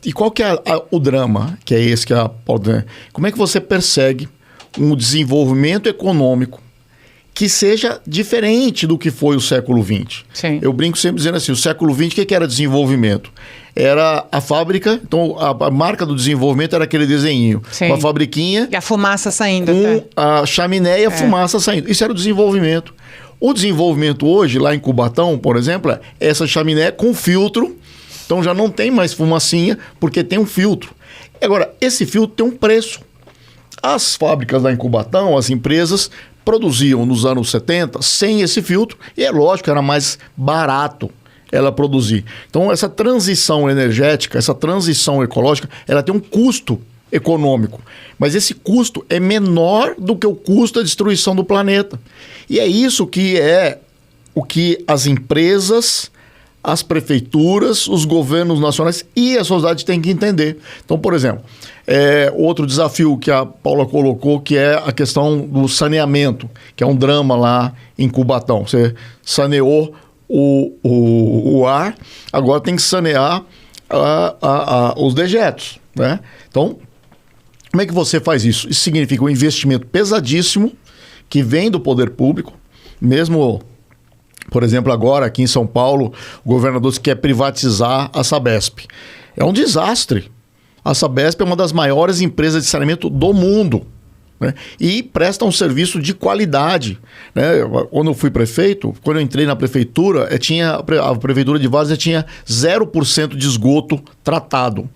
E qual que é o drama, que é esse que a Paula... Como é que você persegue um desenvolvimento econômico que seja diferente do que foi o século XX. Sim. Eu brinco sempre dizendo assim, o século XX, o que era desenvolvimento? Era a fábrica, então a marca do desenvolvimento era aquele desenhinho. Sim. Uma fabriquinha... E a fumaça saindo. Com a chaminé e a fumaça saindo. Isso era o desenvolvimento. O desenvolvimento hoje, lá em Cubatão, por exemplo, é essa chaminé com filtro, então já não tem mais fumacinha, porque tem um filtro. Agora, esse filtro tem um preço. As fábricas lá em Cubatão, as empresas, produziam nos anos 70 sem esse filtro, e é lógico, era mais barato ela produzir. Então, essa transição energética, essa transição ecológica, ela tem um custo econômico, mas esse custo é menor do que o custo da destruição do planeta. E é isso que é o que as empresas, as prefeituras, os governos nacionais e a sociedade têm que entender. Então, por exemplo, outro desafio que a Paula colocou, que é a questão do saneamento, que é um drama lá em Cubatão. Você saneou o ar, agora tem que sanear os dejetos, né? Então, como é que você faz isso? Isso significa um investimento pesadíssimo que vem do poder público, mesmo... Por exemplo, agora aqui em São Paulo, o governador quer privatizar a Sabesp. É um desastre. A Sabesp é uma das maiores empresas de saneamento do mundo, né? E presta um serviço de qualidade, né? Quando eu fui prefeito, quando eu entrei na prefeitura, a prefeitura de Várzea tinha 0% de esgoto tratado.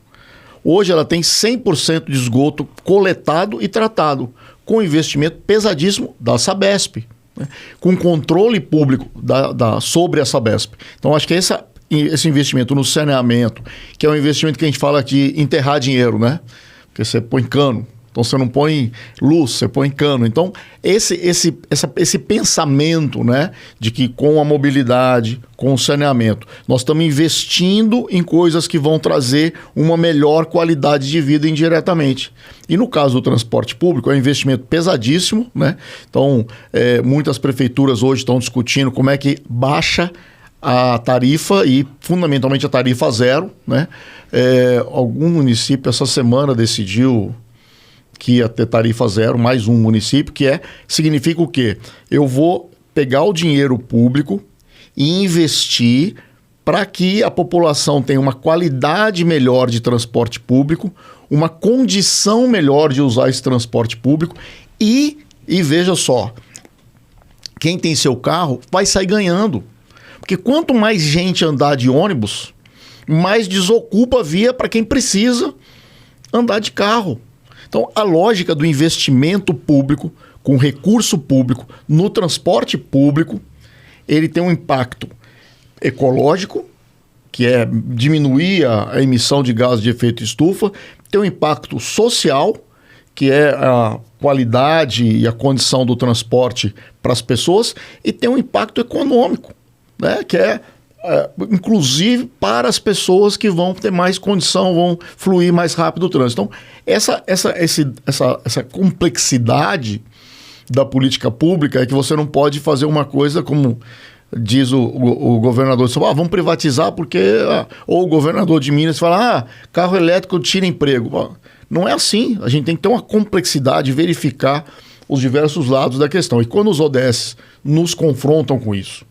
Hoje ela tem 100% de esgoto coletado e tratado, com investimento pesadíssimo da Sabesp, né? Com controle público sobre a Sabesp. Então, acho que esse investimento no saneamento, que é um investimento que a gente fala de enterrar dinheiro, né? Porque você põe cano, então você não põe luz, você põe cano. Então, esse pensamento, né, de que com a mobilidade, com o saneamento, nós estamos investindo em coisas que vão trazer uma melhor qualidade de vida indiretamente. E no caso do transporte público, é um investimento pesadíssimo, né? Então, muitas prefeituras hoje estão discutindo como é que baixa a tarifa e, fundamentalmente, a tarifa zero, né? Algum município essa semana decidiu que ia ter tarifa zero, mais um município, significa o quê? Eu vou pegar o dinheiro público e investir para que a população tenha uma qualidade melhor de transporte público, uma condição melhor de usar esse transporte público e veja só, quem tem seu carro vai sair ganhando. Porque quanto mais gente andar de ônibus, mais desocupa a via para quem precisa andar de carro. Então, a lógica do investimento público, com recurso público, no transporte público, ele tem um impacto ecológico, que é diminuir a emissão de gases de efeito estufa, tem um impacto social, que é a qualidade e a condição do transporte para as pessoas, e tem um impacto econômico, né, que é inclusive para as pessoas que vão ter mais condição, vão fluir mais rápido o trânsito. Então, essa complexidade da política pública é que você não pode fazer uma coisa como diz o governador de São Paulo, vamos privatizar porque... ou o governador de Minas fala, carro elétrico tira emprego. Não é assim. A gente tem que ter uma complexidade, verificar os diversos lados da questão. E quando os ODS nos confrontam com isso,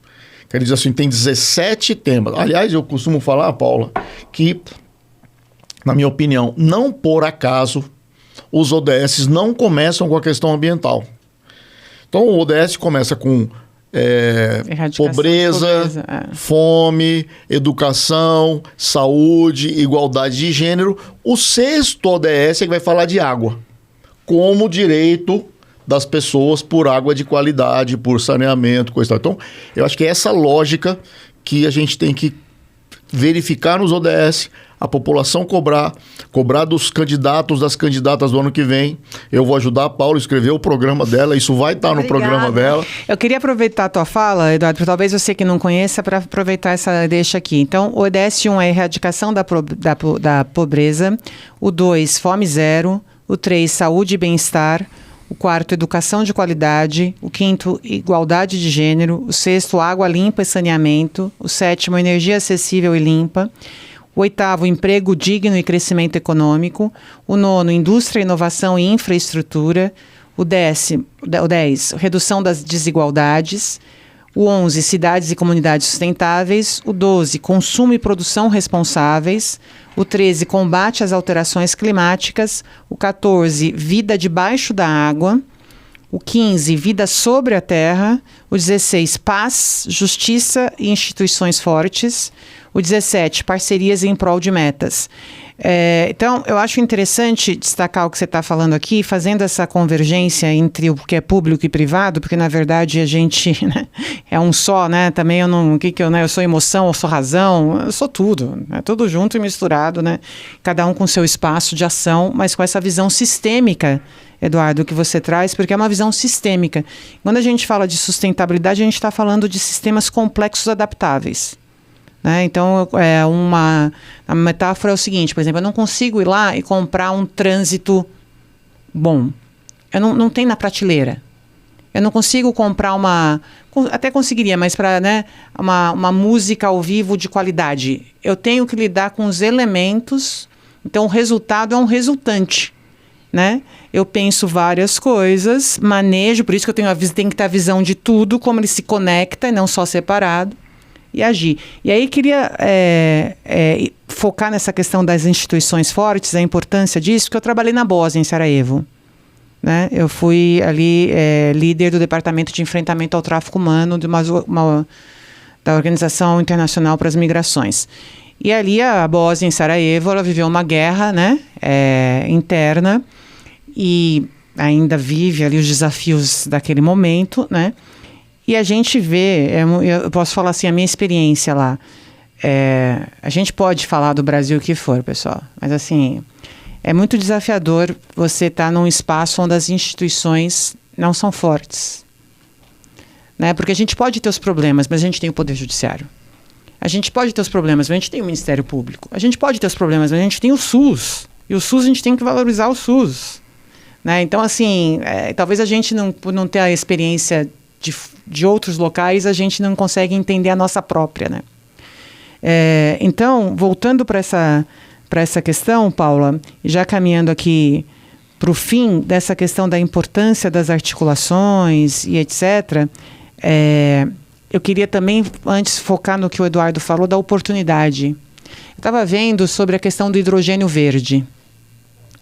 quer dizer assim, tem 17 temas. Aliás, eu costumo falar, Paula, que, na minha opinião, não por acaso os ODS não começam com a questão ambiental. Então, o ODS começa com pobreza, fome, educação, saúde, igualdade de gênero. O 6º ODS é que vai falar de água, como direito das pessoas por água de qualidade, por saneamento, coisa e tal. Então, eu acho que é essa lógica que a gente tem que verificar nos ODS, a população cobrar dos candidatos, das candidatas do ano que vem. Eu vou ajudar a Paula a escrever o programa dela, isso vai estar no programa dela. Eu queria aproveitar a tua fala, Eduardo, talvez você que não conheça, para aproveitar essa deixa aqui. Então, o ODS 1 é a erradicação da pobreza, o 2, fome zero, o 3, saúde e bem-estar, o 4, educação de qualidade, o 5, igualdade de gênero, o 6º, água limpa e saneamento, o 7º, energia acessível e limpa, o 8º, emprego digno e crescimento econômico, o 9º, indústria, inovação e infraestrutura, o 10, redução das desigualdades, o 11, cidades e comunidades sustentáveis, o 12, consumo e produção responsáveis, o 13, combate às alterações climáticas, o 14, vida debaixo da água, o 15, vida sobre a terra, o 16, paz, justiça e instituições fortes, o 17, parcerias em prol de metas. Então, eu acho interessante destacar o que você está falando aqui, fazendo essa convergência entre o que é público e privado, porque, na verdade, a gente é um só, né? Também eu sou emoção, eu sou razão, eu sou tudo, né? Tudo junto e misturado, né? Cada um com seu espaço de ação, mas com essa visão sistêmica, Eduardo, que você traz, porque é uma visão sistêmica. Quando a gente fala de sustentabilidade, a gente está falando de sistemas complexos adaptáveis. Né? Então, a metáfora é o seguinte, por exemplo, eu não consigo ir lá e comprar um trânsito bom. Eu não tem na prateleira. Eu não consigo comprar até conseguiria, mas para uma música ao vivo de qualidade. Eu tenho que lidar com os elementos, então o resultado é um resultante. Né? Eu penso várias coisas, manejo, por isso que eu tenho que ter a visão de tudo, como ele se conecta e não só separado. E agir. E aí queria focar nessa questão das instituições fortes, a importância disso, porque eu trabalhei na Bósnia, em Sarajevo. Né? Eu fui ali líder do Departamento de Enfrentamento ao Tráfico Humano da Organização Internacional para as Migrações. E ali a Bósnia, em Sarajevo, ela viveu uma guerra, né, interna e ainda vive ali os desafios daquele momento, né? E a gente vê, eu posso falar assim, a minha experiência lá, a gente pode falar do Brasil o que for, pessoal, mas assim, é muito desafiador você estar num espaço onde as instituições não são fortes. Né? Porque a gente pode ter os problemas, mas a gente tem o Poder Judiciário. A gente pode ter os problemas, mas a gente tem o Ministério Público. A gente pode ter os problemas, mas a gente tem o SUS. E o SUS, a gente tem que valorizar o SUS. Né? Então, assim, talvez a gente por não ter a experiência de outros locais, a gente não consegue entender a nossa própria, né? Então, voltando para essa questão, Paula, já caminhando aqui para o fim dessa questão da importância das articulações e etc., eu queria também, antes, focar no que o Eduardo falou, da oportunidade. Eu estava vendo sobre a questão do hidrogênio verde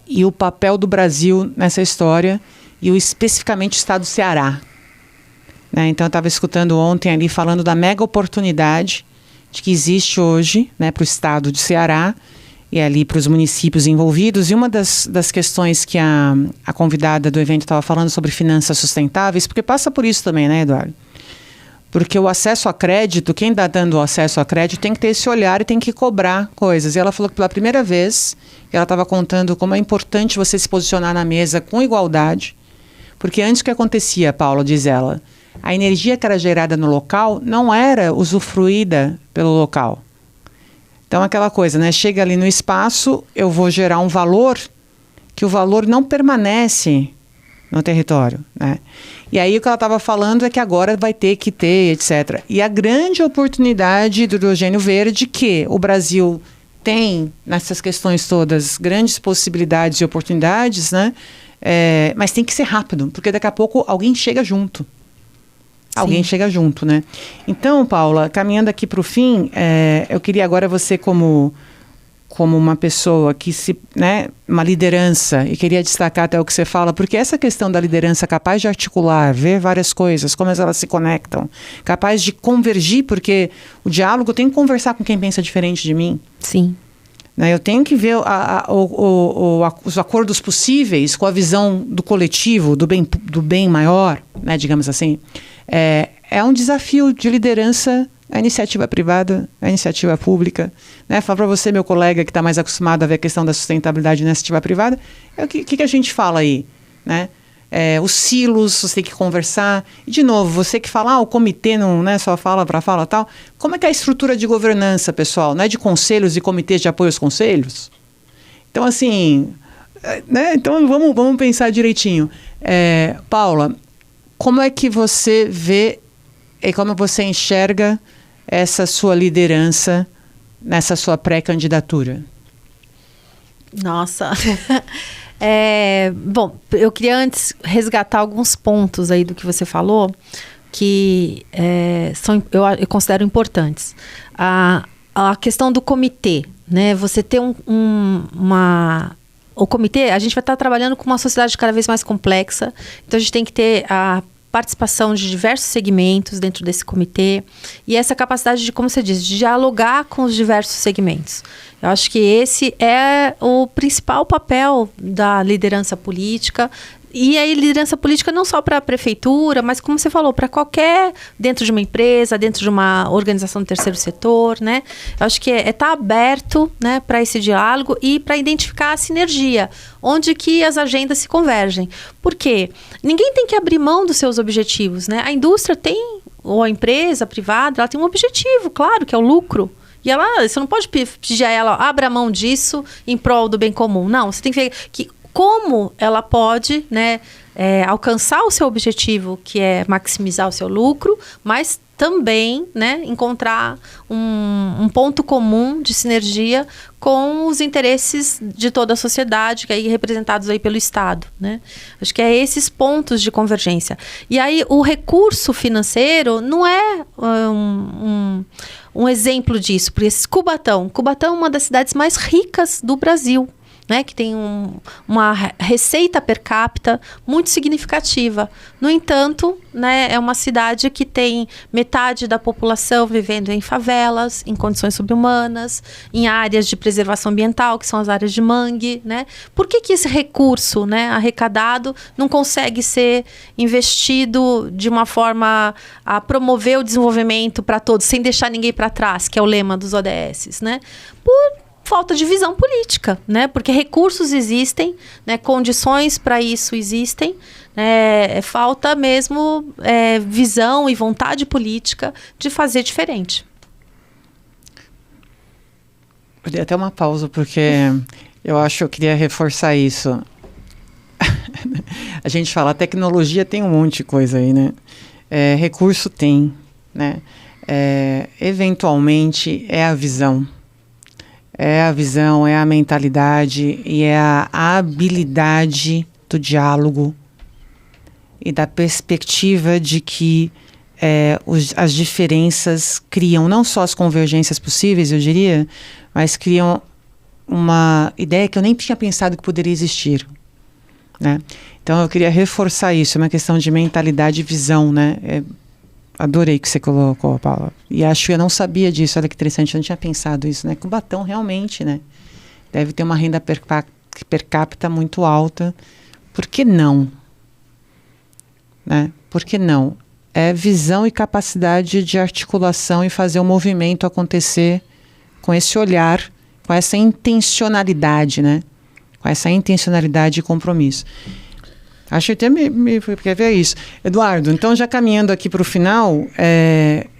e o papel do Brasil nessa história, e especificamente o estado do Ceará. Né? Então, eu estava escutando ontem ali falando da mega oportunidade de que existe hoje, né, para o estado de Ceará e ali para os municípios envolvidos. E uma das questões que a convidada do evento estava falando sobre finanças sustentáveis, porque passa por isso também, né, Eduardo? Porque o acesso a crédito, quem está dando o acesso a crédito tem que ter esse olhar e tem que cobrar coisas. E ela falou que pela primeira vez, ela estava contando como é importante você se posicionar na mesa com igualdade, porque antes o que acontecia, Paula, diz ela, a energia que era gerada no local não era usufruída pelo local. Então, aquela coisa, né? Chega ali no espaço, eu vou gerar um valor, que o valor não permanece no território, né? E aí o que ela estava falando é que agora vai ter que ter, etc. E a grande oportunidade do hidrogênio verde, que o Brasil tem, nessas questões todas, grandes possibilidades e oportunidades, né? Mas tem que ser rápido, porque daqui a pouco alguém chega junto. Alguém chega junto, né? Então, Paula, caminhando aqui para o fim, eu queria agora você como uma pessoa que uma liderança, e queria destacar até o que você fala, porque essa questão da liderança capaz de articular, ver várias coisas, como elas se conectam, capaz de convergir, porque o diálogo, eu tenho que conversar com quem pensa diferente de mim. Sim. Eu tenho que ver os acordos possíveis com a visão do coletivo, do bem maior, né, digamos assim. É um desafio de liderança a iniciativa privada, a iniciativa pública. Né? Falo para você, meu colega, que está mais acostumado a ver a questão da sustentabilidade na iniciativa privada, o que a gente fala aí? Né? Os silos, você tem que conversar. E, de novo, você que fala, o comitê não só fala para fala tal. Como é que é a estrutura de governança, pessoal? Não é de conselhos e comitês de apoio aos conselhos? Então, assim, então vamos pensar direitinho. Paula, como é que você vê e como você enxerga essa sua liderança nessa sua pré-candidatura? Nossa... Bom, eu queria antes resgatar alguns pontos aí do que você falou, que eu considero importantes. A questão do comitê, né? Você ter o comitê, a gente vai estar trabalhando com uma sociedade cada vez mais complexa, então a gente tem que ter a participação de diversos segmentos dentro desse comitê e essa capacidade de, como você diz, de dialogar com os diversos segmentos. Eu acho que esse é o principal papel da liderança política. E a liderança política não só para a prefeitura, mas como você falou, para qualquer, dentro de uma empresa, dentro de uma organização do terceiro setor, né? Eu acho que estar aberto, né, para esse diálogo e para identificar a sinergia, onde que as agendas se convergem. Por quê? Ninguém tem que abrir mão dos seus objetivos, né? A indústria tem, ou a empresa privada, ela tem um objetivo, claro, que é o lucro. E você não pode pedir a ela, abra mão disso em prol do bem comum. Não, você tem que ver que como ela pode, né, alcançar o seu objetivo, que é maximizar o seu lucro, mas também, né, encontrar um ponto comum de sinergia com os interesses de toda a sociedade, que aí representados aí pelo Estado, né? Acho que é esses pontos de convergência. E aí o recurso financeiro não é um exemplo disso, porque Cubatão é uma das cidades mais ricas do Brasil, né, que tem uma receita per capita muito significativa. No entanto, né, é uma cidade que tem metade da população vivendo em favelas, em condições subhumanas, em áreas de preservação ambiental, que são as áreas de mangue. Né? Por que esse recurso, né, arrecadado não consegue ser investido de uma forma a promover o desenvolvimento para todos, sem deixar ninguém para trás, que é o lema dos ODS? Né? Por falta de visão política, né? Porque recursos existem, né? Condições para isso existem, falta mesmo visão e vontade política de fazer diferente. Eu dei até uma pausa, porque eu queria reforçar isso. A gente fala, a tecnologia tem um monte de coisa aí, né? Recurso tem, né? Eventualmente é a visão. É a visão, é a mentalidade e é a habilidade do diálogo e da perspectiva de que as diferenças criam não só as convergências possíveis, eu diria, mas criam uma ideia que eu nem tinha pensado que poderia existir. Né? Então eu queria reforçar isso, é uma questão de mentalidade e visão, né? Adorei que você colocou, Paula. E acho que eu não sabia disso, olha que interessante, eu não tinha pensado isso, né? Cubatão realmente, né? Deve ter uma renda per capita muito alta. Por que não? Né? Por que não? É visão e capacidade de articulação e fazer o movimento acontecer com esse olhar, com essa intencionalidade, né? Com essa intencionalidade e compromisso. Acho que até quer ver isso. Eduardo, então já caminhando aqui para o final,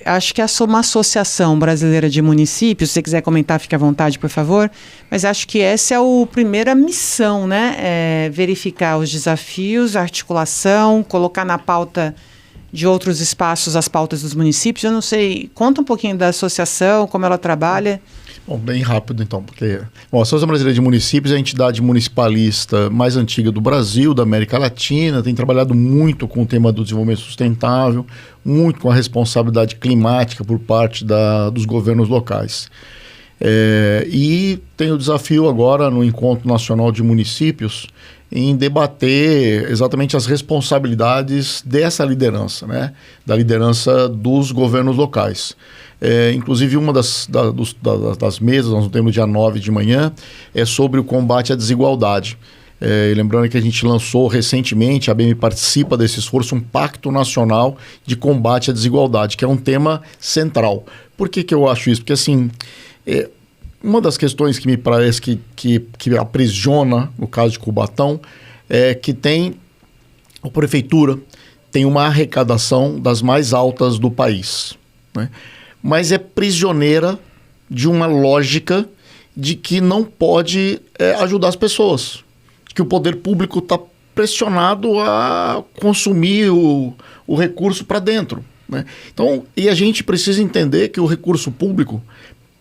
acho que é uma associação brasileira de municípios, se você quiser comentar, fique à vontade, por favor, mas acho que essa é a primeira missão, né? Verificar os desafios, a articulação, colocar na pauta de outros espaços as pautas dos municípios. Eu não sei, conta um pouquinho da associação, como ela trabalha. Bom, bem rápido então, porque a Associação Brasileira de Municípios é a entidade municipalista mais antiga do Brasil, da América Latina, tem trabalhado muito com o tema do desenvolvimento sustentável, muito com a responsabilidade climática por parte dos governos locais. E tem o desafio agora no Encontro Nacional de Municípios em debater exatamente as responsabilidades dessa liderança, né? Da liderança dos governos locais. Inclusive, uma das mesas, nós temos no dia 9 de manhã, é sobre o combate à desigualdade. Lembrando que a gente lançou recentemente, a ABM participa desse esforço, um Pacto Nacional de Combate à Desigualdade, que é um tema central. Por que eu acho isso? Porque, assim, uma das questões que me parece que aprisiona, no caso de Cubatão, é que a prefeitura tem uma arrecadação das mais altas do país, né? Mas é prisioneira de uma lógica de que não pode ajudar as pessoas, que o poder público está pressionado a consumir o recurso para dentro, né? Então, e a gente precisa entender que o recurso público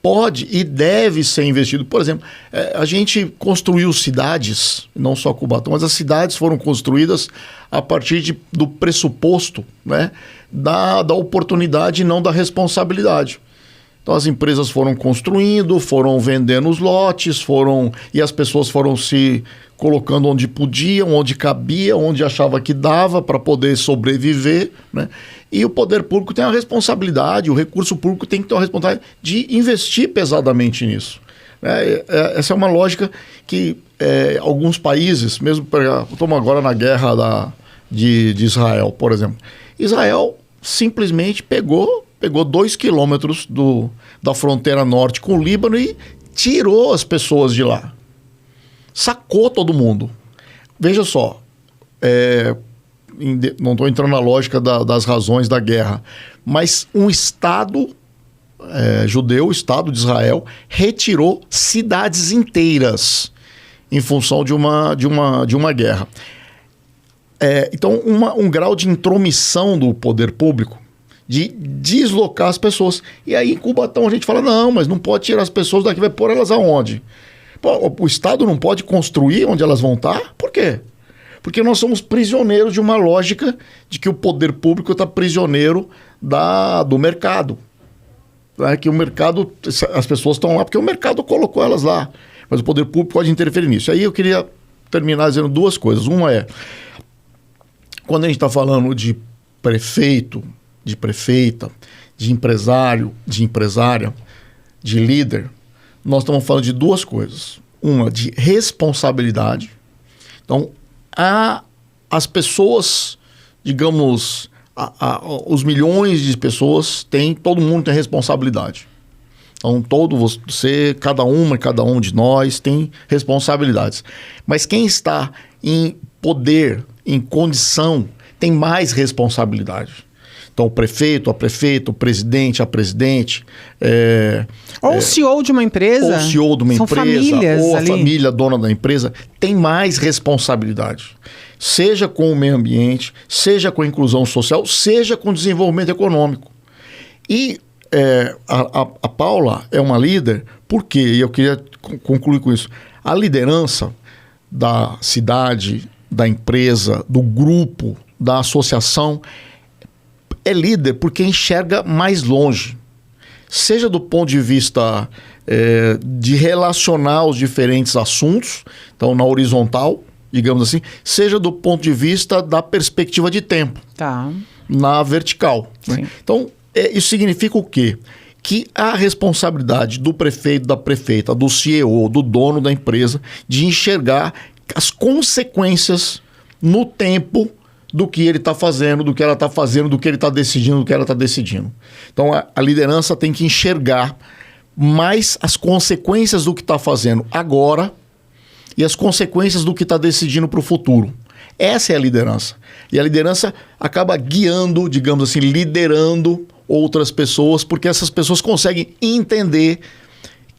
pode e deve ser investido. Por exemplo, a gente construiu cidades, não só Cubatão, mas as cidades foram construídas a partir do pressuposto, né, da oportunidade e não da responsabilidade. Então as empresas foram construindo, foram vendendo os lotes, e as pessoas foram se colocando onde podiam, onde cabia, onde achava que dava para poder sobreviver, né? E o poder público tem a responsabilidade, o recurso público tem que ter a responsabilidade de investir pesadamente nisso. Essa é uma lógica que alguns países, mesmo estamos agora na guerra de Israel, por exemplo. Israel simplesmente pegou 2 quilômetros da fronteira norte com o Líbano e tirou as pessoas de lá. Sacou todo mundo. Veja só, não estou entrando na lógica das razões da guerra, mas um Estado judeu, o Estado de Israel, retirou cidades inteiras em função de uma guerra. Então, um grau de intromissão do poder público, de deslocar as pessoas. E aí, em Cubatão, a gente fala, não, mas não pode tirar as pessoas daqui, vai pôr elas aonde? O Estado não pode construir onde elas vão estar? Por quê? Porque nós somos prisioneiros de uma lógica de que o poder público está prisioneiro do mercado. Que o mercado, as pessoas estão lá porque o mercado colocou elas lá. Mas o poder público pode interferir nisso. Aí eu queria terminar dizendo 2 coisas. Uma quando a gente está falando de prefeito, de prefeita, de empresário, de empresária, de líder, nós estamos falando de 2 coisas. Uma, de responsabilidade. Então, as pessoas, digamos, os milhões de pessoas todo mundo tem responsabilidade. Então, cada um de nós tem responsabilidades. Mas quem está em poder, em condição, tem mais responsabilidade. Então, o prefeito, a prefeita, o presidente, a presidente... ou o CEO de uma empresa. Ou o CEO de uma São empresa. Famílias ou a ali. família dona da empresa. Tem mais responsabilidade. Seja com o meio ambiente, seja com a inclusão social, seja com o desenvolvimento econômico. E a Paula é uma líder, por quê? E eu queria concluir com isso. A liderança da cidade, da empresa, do grupo, da associação... é líder porque enxerga mais longe, seja do ponto de vista de relacionar os diferentes assuntos, então na horizontal, digamos assim, seja do ponto de vista da perspectiva de tempo, na vertical, né? Então, isso significa o quê? Que a responsabilidade do prefeito, da prefeita, do CEO, do dono da empresa, de enxergar as consequências no tempo do que ele está fazendo, do que ela está fazendo, do que ele está decidindo, do que ela está decidindo. Então, a liderança tem que enxergar mais as consequências do que está fazendo agora e as consequências do que está decidindo para o futuro. Essa é a liderança. E a liderança acaba guiando, digamos assim, liderando outras pessoas, porque essas pessoas conseguem entender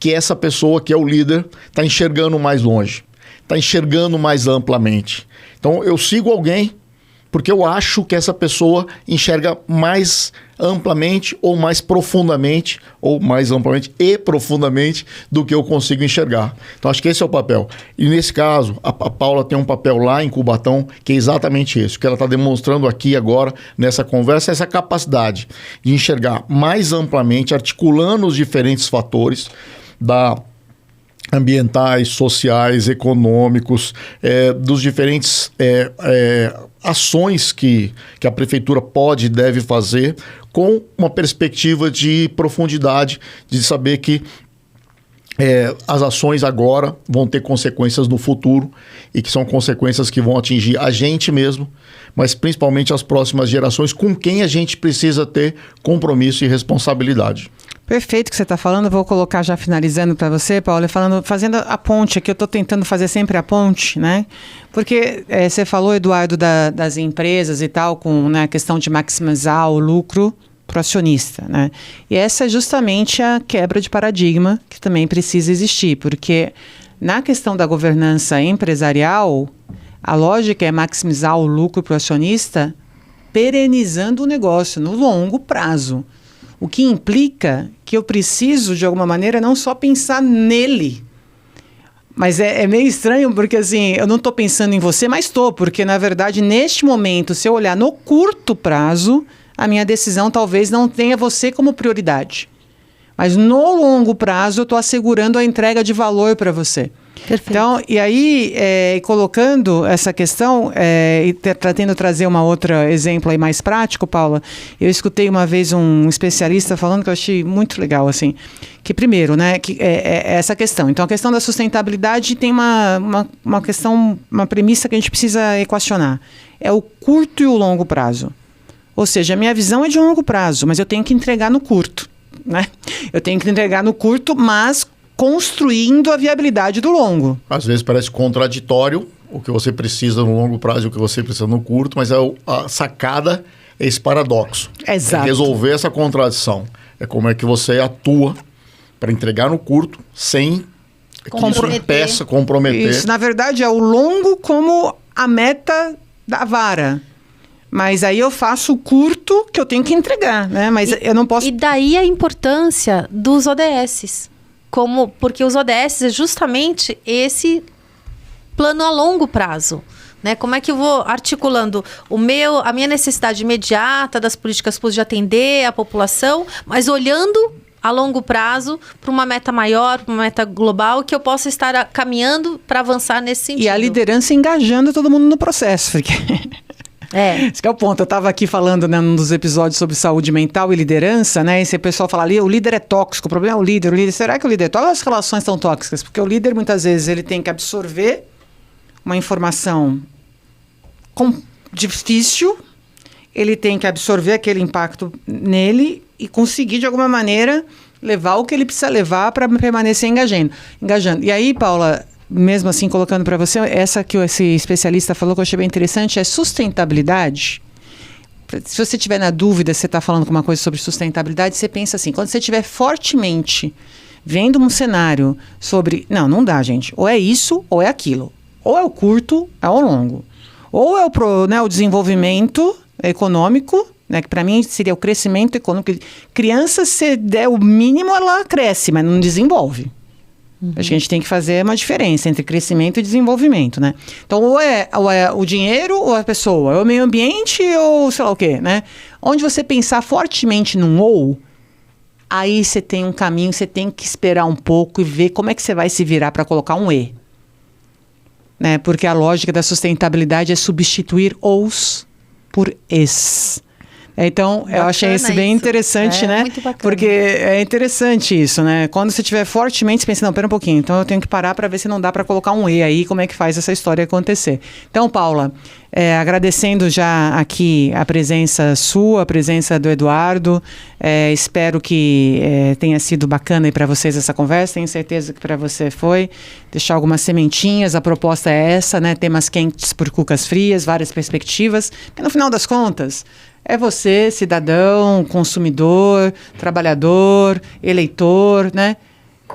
que essa pessoa, que é o líder, está enxergando mais longe, está enxergando mais amplamente. Então, eu sigo alguém porque eu acho que essa pessoa enxerga mais amplamente ou mais profundamente, ou mais amplamente e profundamente do que eu consigo enxergar. Então acho que esse é o papel. E nesse caso, a Paula tem um papel lá em Cubatão que é exatamente esse. O que ela está demonstrando aqui agora nessa conversa é essa capacidade de enxergar mais amplamente, articulando os diferentes fatores ambientais, sociais, econômicos, dos diferentes ações que a prefeitura pode e deve fazer, com uma perspectiva de profundidade, de saber que as ações agora vão ter consequências no futuro e que são consequências que vão atingir a gente mesmo, mas principalmente as próximas gerações, com quem a gente precisa ter compromisso e responsabilidade. Perfeito o que você está falando. Eu vou colocar já finalizando para você, Paula, fazendo a ponte aqui. Eu estou tentando fazer sempre a ponte, né? Porque você falou, Eduardo, das empresas e tal, com, né, a questão de maximizar o lucro para o acionista, né? E essa é justamente a quebra de paradigma que também precisa existir, porque na questão da governança empresarial, a lógica é maximizar o lucro para o acionista, perenizando o negócio no longo prazo. O que implica que eu preciso, de alguma maneira, não só pensar nele. Mas é meio estranho, porque assim, eu não estou pensando em você, mas estou. Porque, na verdade, neste momento, se eu olhar no curto prazo, a minha decisão talvez não tenha você como prioridade. Mas no longo prazo, eu estou assegurando a entrega de valor para você. Perfeito. Então, e aí, colocando essa questão, e tentando trazer uma outra exemplo aí mais prático, Paula, eu escutei uma vez um especialista falando que eu achei muito legal, assim, que primeiro, né, que é essa questão. Então, a questão da sustentabilidade tem uma questão, uma premissa que a gente precisa equacionar. É o curto e o longo prazo. Ou seja, a minha visão é de longo prazo, mas eu tenho que entregar no curto, né? Eu tenho que entregar no curto, mas construindo a viabilidade do longo. Às vezes parece contraditório o que você precisa no longo prazo e o que você precisa no curto, mas a sacada é esse paradoxo. Exato. É resolver essa contradição. É como é que você atua para entregar no curto sem comprometer. Isso, na verdade, é o longo como a meta da vara. Mas aí eu faço o curto que eu tenho que entregar, né? Mas eu não posso... E daí a importância dos ODS. Porque os ODS é justamente esse plano a longo prazo, né? Como é que eu vou articulando a minha necessidade imediata das políticas públicas de atender a população, mas olhando a longo prazo para uma meta maior, para uma meta global, que eu possa estar caminhando para avançar nesse sentido. E a liderança engajando todo mundo no processo, porque... Esse que é o ponto. Eu estava aqui falando, né, num dos episódios sobre saúde mental e liderança, né? E se o pessoal fala ali, o líder é tóxico, o problema é o líder. Será que o líder é tóxico? As relações são tóxicas? Porque o líder, muitas vezes, ele tem que absorver uma informação difícil, ele tem que absorver aquele impacto nele e conseguir, de alguma maneira, levar o que ele precisa levar para permanecer engajando. E aí, Paula... Mesmo assim, colocando para você, essa que esse especialista falou que eu achei bem interessante é sustentabilidade. Se você tiver na dúvida, você está falando com uma coisa sobre sustentabilidade, você pensa assim, quando você estiver fortemente vendo um cenário sobre... Não dá, gente. Ou é isso, ou é aquilo. Ou é o curto, ou é o longo. Ou é o desenvolvimento econômico, né, que para mim seria o crescimento econômico. Criança, se der o mínimo, ela cresce, mas não desenvolve. Acho que a gente tem que fazer uma diferença entre crescimento e desenvolvimento, né? Então, ou é o dinheiro ou a pessoa, ou é o meio ambiente ou sei lá o quê, né? Onde você pensar fortemente num aí você tem um caminho, você tem que esperar um pouco e ver como é que você vai se virar para colocar um E. Né? Porque a lógica da sustentabilidade é substituir os por es. Então, bacana, eu achei isso bem interessante, né? Muito bacana. Porque é interessante isso, né? Quando você estiver fortemente, você pensa, não, pera um pouquinho, então eu tenho que parar para ver se não dá para colocar um E aí, como é que faz essa história acontecer. Então, Paula, agradecendo já aqui a presença sua, a presença do Eduardo, espero que tenha sido bacana aí para vocês essa conversa, tenho certeza que para você foi, deixar algumas sementinhas, a proposta é essa, né? Temas quentes por cucas frias, várias perspectivas, porque no final das contas, é você, cidadão, consumidor, trabalhador, eleitor, né?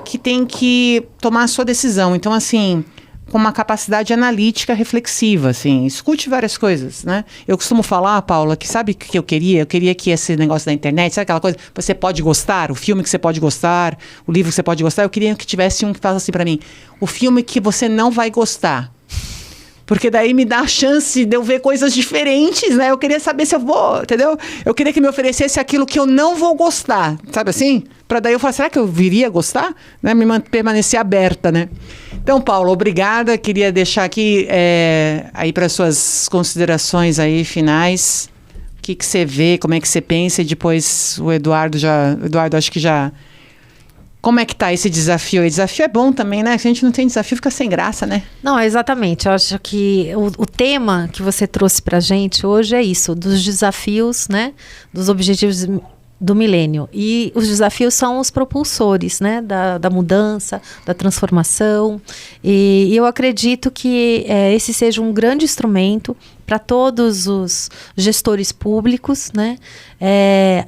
Que tem que tomar a sua decisão. Então, assim, com uma capacidade analítica reflexiva, assim, escute várias coisas, né? Eu costumo falar, Paula, que sabe o que eu queria? Eu queria que esse negócio da internet, sabe aquela coisa, você pode gostar, o filme que você pode gostar, o livro que você pode gostar, eu queria que tivesse um que falasse assim pra mim, o filme que você não vai gostar. Porque daí me dá a chance de eu ver coisas diferentes, né? Eu queria saber se eu vou, entendeu? Eu queria que me oferecesse aquilo que eu não vou gostar, sabe assim? Pra daí eu falar, será que eu viria gostar? Né? Permanecer aberta, né? Então, Paulo, obrigada. Queria deixar aqui aí para suas considerações aí finais. O que você vê, como é que você pensa? E depois o Eduardo, acho que já... Como é que tá esse desafio aí? Desafio é bom também, né? Se a gente não tem desafio, fica sem graça, né? Não, exatamente. Eu acho que o tema que você trouxe pra gente hoje é isso, dos desafios, né? Dos objetivos do milênio. E os desafios são os propulsores, né? Da mudança, da transformação. E eu acredito que esse seja um grande instrumento para todos os gestores públicos, né?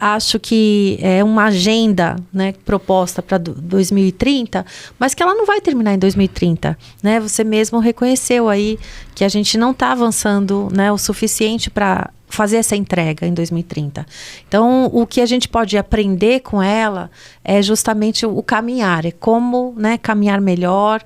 Acho que é uma agenda, né, proposta para 2030, mas que ela não vai terminar em 2030, né? Você mesmo reconheceu aí que a gente não está avançando, né, o suficiente para fazer essa entrega em 2030. Então, o que a gente pode aprender com ela é justamente o caminhar, é como, né, caminhar melhor,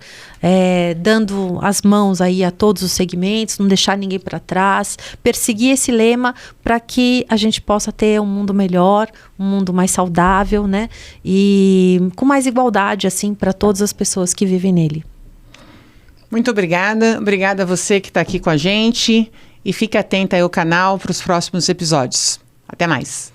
dando as mãos aí a todos os segmentos, não deixar ninguém para trás, perseguir esse lema para que a gente possa ter um mundo melhor, um mundo mais saudável, né, e com mais igualdade, assim, para todas as pessoas que vivem nele. Muito obrigada. Obrigada a você que está aqui com a gente. E fique atenta aí ao canal para os próximos episódios. Até mais.